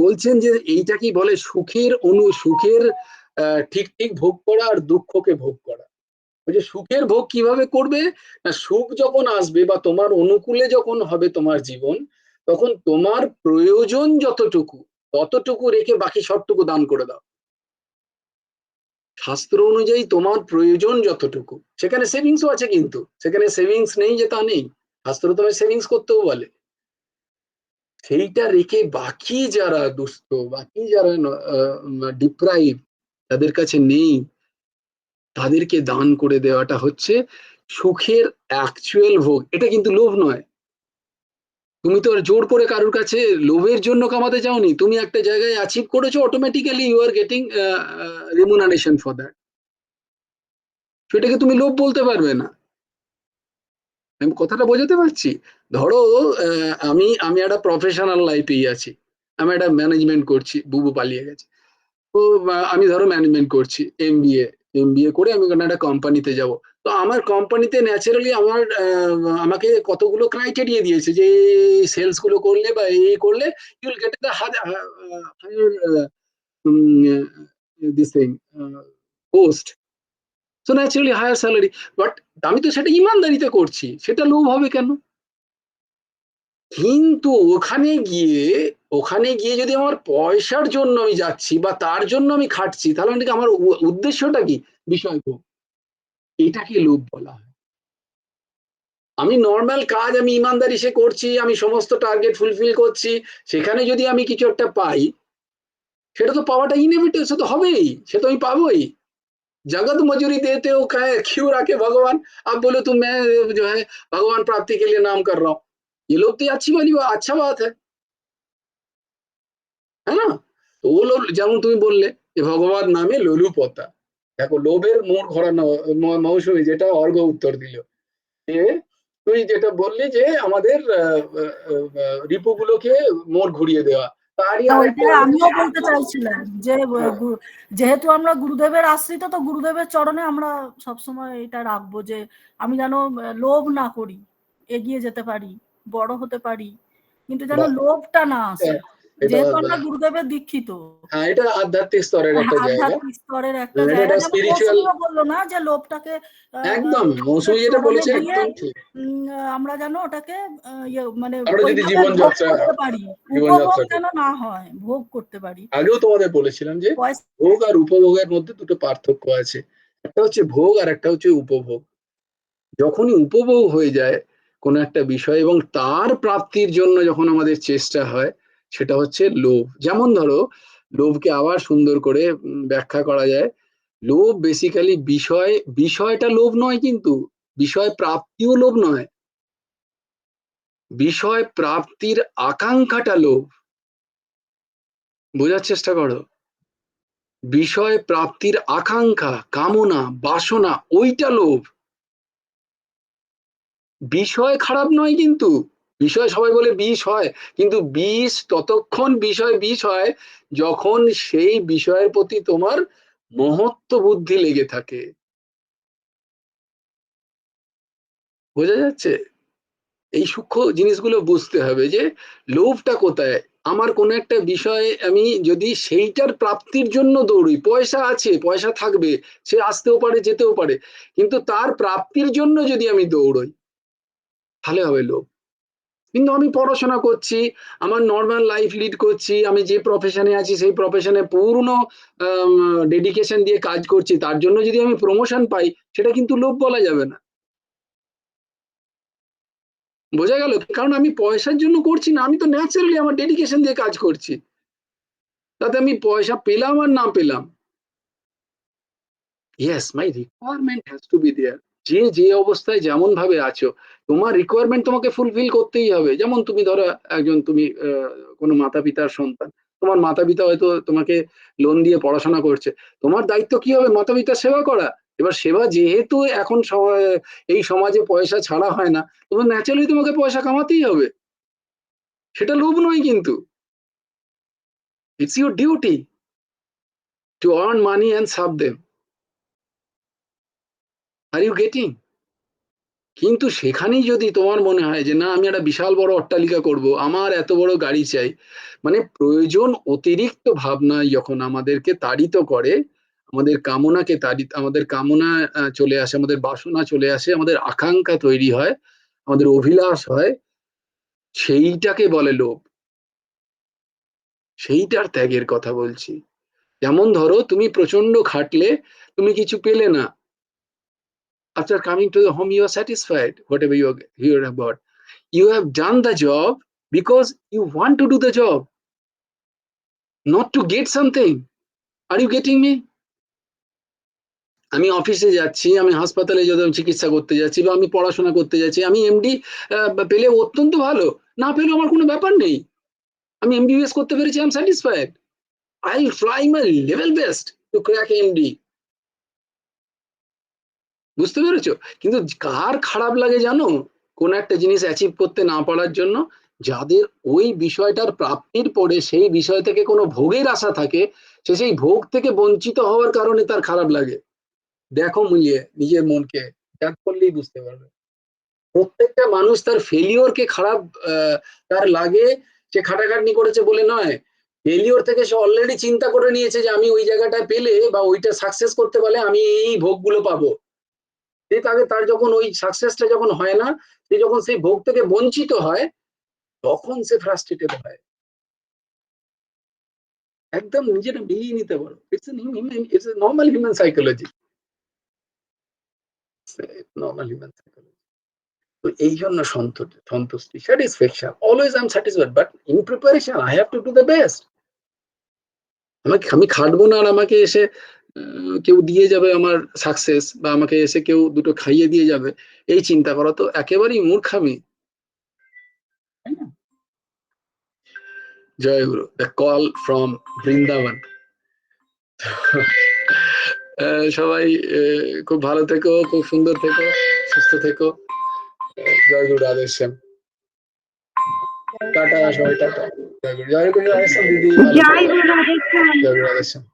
বলছেন যে এইটাকেই বলে সুখের ঠিক ঠিক ভোগ করা আর দুঃখকে ভোগ করা। ওই যে সুখের ভোগ কিভাবে করবে না, সুখ যখন আসবে বা তোমার অনুকূলে যখন হবে তোমার জীবন, তখন তোমার প্রয়োজন যতটুকু ততটুকু রেখে বাকি সবটুকু দান করে দাও। শাস্ত্র অনুযায়ী তোমার প্রয়োজন যতটুকু, সেখানে সেভিংসও আছে, কিন্তু সেখানে সেভিংস নেই যে তা নেই, শাস্ত্র তোমায় সেভিংস করতেও বলে। সেইটা রেখে বাকি যারা দুস্থ, বাকি যারা ডিপ্রাইভ, তাদের কাছে নেই, তাদেরকে দান করে দেওয়াটা হচ্ছে সুখের অ্যাকচুয়াল ভোগ। এটা কিন্তু লোভ নয়। তুমি তো আর জোর করে কারোর কাছে লোভের জন্য কামাতে যাওনি। তুমি একটা জায়গায় অ্যাচিভ করেছো, automatically you are getting remuneration for that. সেটাকে তুমি লোভ বলতে পারবে না। আমি কথাটা বোঝাতে পারছি? ধরো আমি আমি একটা প্রফেশনাল লাইফেই আছি, আমি একটা ম্যানেজমেন্ট করছি, বুবু পালিয়ে গেছে। তো আমি ধরো ম্যানেজমেন্ট করছি, এমবিএ করে আমি কোনো একটা কোম্পানিতে যাব। তো আমার কোম্পানিতে ন্যাচারালি আমাকে কতগুলো ক্রাইটেরিয়া দিয়েছে যে সেলস গুলো করলে বা এই করলে you will get the higher this thing post, so naturally higher salary. But আমি তো সেটা ইমানদারিতে করছি, সেটা লোভ হবে কেন? কিন্তু ওখানে গিয়ে যদি আমার পয়সার জন্য আমি যাচ্ছি বা তার জন্য আমি খাটছি, তাহলে নাকি আমার উদ্দেশ্যটা কি? বিষয় ভোগ। এটাকে লোভ বলা হয়। আমি নর্মাল কাজ আমি ইমানদারি সে করছি, আমি সমস্ত টার্গেট ফুলফিল করছি, সেখানে যদি আমি কিছু একটা পাই, সেটা তো পাওয়াটা ইনএভিটেবল, সে তো হবেই, সে তো আমি পাবোই। जगत मजूरी देते हो क्यों रखे भगवान, अब बोले तो मैं जो है भगवान प्राप्ति के लिए नाम कर रहा हूँ। ये लोग तो अच्छी वाली अच्छा बात है ना? তো ও লোভ, যেমন তুমি বললে যে ভগবান নামে লোলুপতা। দেখো লোভের মোড় ঘোরানো মৌসুমী যেটা অর্ঘ উত্তর দিল, যে তুই যেটা বললি যে আমাদের রিপুগুলোকে মোড় ঘুরিয়ে দেওয়া, তারই আরেকটা ওইটাই আমিও বলতে চাইছিলাম যে যেহেতু আমরা গুরুদেবের আশ্রিত, তো গুরুদেবের চরণে আমরা সবসময় এটা রাখবো যে আমি যেন লোভ না করি, এগিয়ে যেতে পারি, বড় হতে পারি, কিন্তু যেন লোভটা না আসে, যেহেতু আমরা গুরুদেবের দীক্ষিত। হ্যাঁ, এটা আধ্যাত্মিক স্তরের একটা জায়গা, আধ্যাত্মিক স্তরের একটা এটা জায়গা, একটা যেমন স্পিরিচুয়াল। মৌসুমীও বললো না যে লোভটাকে একদম মৌসুমী যেটা চরণে বলেছে দিয়ে একদম ঠিক। আমরা যেন ওটাকে মানে আমরা যদি ওইভাবে ভোগ জীবনযাত্রা করতে পারি, উপভোগ যেন না হয়, ভোগ করতে পারি। আগেও তোমাদের বলেছিলাম যে ভোগ আর উপভোগের মধ্যে দুটো পার্থক্য আছে, একটা হচ্ছে ভোগ আর একটা হচ্ছে উপভোগ। যখনই উপভোগ হয়ে যায় কোনো একটা বিষয় এবং তার প্রাপ্তির জন্য যখন আমাদের চেষ্টা হয়, সেটা হচ্ছে লোভ। যেমন ধরো, লোভকে আবার সুন্দর করে ব্যাখ্যা করা যায়। লোভ বেসিক্যালি বিষয়টা লোভ নয়, কিন্তু বিষয় প্রাপ্তিও লোভ নয়, বিষয় প্রাপ্তির আকাঙ্ক্ষাটা লোভ। বোঝার চেষ্টা করো। বিষয় প্রাপ্তির আকাঙ্ক্ষা, কামনা, বাসনা, ওইটা লোভ। বিষয় খারাপ নয়, কিন্তু বিষয় সবাই বলে বিষ হয়, কিন্তু বিষ ততক্ষণ বিষ হয় যখন সেই বিষয়ের প্রতি তোমার মহত্ব বুদ্ধি লেগে থাকে। বোঝা যাচ্ছে? এই সূক্ষ্ম জিনিসগুলো বুঝতে হবে যে লোভটা কোথায়। আমার কোনো একটা বিষয়ে আমি যদি সেইটার প্রাপ্তির জন্য দৌড়ই, পয়সা আছে, পয়সা থাকবে, সে আসতেও পারে যেতেও পারে, কিন্তু তার প্রাপ্তির জন্য যদি আমি দৌড়ই, তাহলে হবে লোভ। কিন্তু আমি পড়াশোনা করছি, আমার নর্মাল লাইফ লিড করছি, আমি যে প্রফেশনে আছি সেই প্রফেশনে পূর্ণ ডেডিকেশন দিয়ে কাজ করছি, তার জন্য যদি আমি প্রমোশন পাই, সেটা কিন্তু লোভ বলা যাবে না। বোঝা গেল? কারণ আমি পয়সার জন্য করছি না, আমি তো ন্যাচারালি আমার ডেডিকেশন দিয়ে কাজ করছি, তাতে আমি পয়সা পেলাম আর না পেলাম, yes my requirement has to be there. যে অবস্থায় যেমন ভাবে আছো, তোমার রিকোয়ারমেন্ট তোমাকে ফুলফিল করতেই হবে। যেমন তুমি ধরো তুমি কোনো মাতা পিতার সন্তান, তোমার মাতা পিতা হয়তো তোমাকে লোন দিয়ে পড়াশোনা করছে, তোমার দায়িত্ব কি হবে? মাতা পিতার সেবা করা। এবার সেবা যেহেতু এখন এই সমাজে পয়সা ছাড়া হয় না, তোমার ন্যাচারালি তোমাকে পয়সা কামাতেই হবে। সেটা লোভ নয়, কিন্তু it's your duty. to earn money and serve them. Are you getting? কিন্তু সেখানেই যদি তোমার মনে হয় যে না আমি একটা বিশাল বড় অট্টালিকা করব, আমার এত বড় গাড়ি চাই, মানে প্রয়োজন অতিরিক্ত ভাবনা যখন আমাদেরকে তাড়িত করে, আমাদের কামনাকে আমাদের কামনা চলে আসে, আমাদের বাসনা চলে আসে, আমাদের আকাঙ্ক্ষা তৈরি হয়, আমাদের অভিলাষ হয়, সেইটাকে বলে লোভ। সেইটার ত্যাগের কথা বলছি। যেমন ধরো তুমি প্রচন্ড খাটলে, তুমি কিছু পেলে না, after coming to the home you are satisfied whatever you hear about. You have done the job because you want to do the job, not to get something. Are you getting me? আমি অফিসে যাচ্ছি, আমি হাসপাতালে যদি চিকিৎসা করতে যাচ্ছি, বা আমি পড়াশোনা করতে যাচ্ছি, আমি এমডি পেলে অত্যন্ত ভালো, না পেলে আমার কোনো ব্যাপার নেই, আমি এমবিবিএস করতে পেরেছি, I am satisfied, I will try my level best to crack MD. বুঝতে পেরেছো? কিন্তু কার খারাপ লাগে জানো কোন একটা জিনিস অ্যাচিভ করতে না পারার জন্য? যাদের ওই বিষয়টার প্রাপ্তির পরে সেই বিষয় থেকে কোনো ভোগের আশা থাকে, সে সেই ভোগ থেকে বঞ্চিত হওয়ার কারণে তার খারাপ লাগে। দেখো মিলিয়ে নিজের মনকে ত্যাগ করলেই বুঝতে পারবে। প্রত্যেকটা মানুষ তার ফেলিওরকে খারাপ তার লাগে, সে খাটাখাটনি করেছে বলে নয়। ফেলিওর থেকে সে অলরেডি চিন্তা করে নিয়েছে যে আমি ওই জায়গাটায় পেলে বা ওইটা সাকসেস করতে পারলে আমি এই ভোগগুলো পাবো। তাকে তার যখন ওই সাকসেসটা যখন হয় না, সে যখন সেই ভোগ থেকে বঞ্চিত হয়, তখন সে ফ্রাস্ট্রেটেড হয়। একদম নিজেটা মিলিয়ে নিতে পারো। It's a normal human psychology, normal human psychology. তো এই জন্য সন্তুষ্টি, satisfaction, always I am satisfied, but in preparation I have to do the best. আমি খাটবো না আর আমাকে এসে কেউ দিয়ে যাবে আমার সাকসেস, বা আমাকে এসে কেউ দুটো খাইয়ে দিয়ে যাবে, এই চিন্তা করা তো একেবারেই মূর্খামি। জয় গুরু, দ্য কল ফ্রম বৃন্দাবন। সবাই খুব ভালো থেকো, খুব সুন্দর থেকো, সুস্থ থেকো। জয় গুরু রাধেশ্যাম। টাটা সবাই, টাটা। জয় গুরু রাধেশ্যাম দিদি, জয় গুরু রাধেশ্যাম। জয় গুরু রাধেশ্যাম।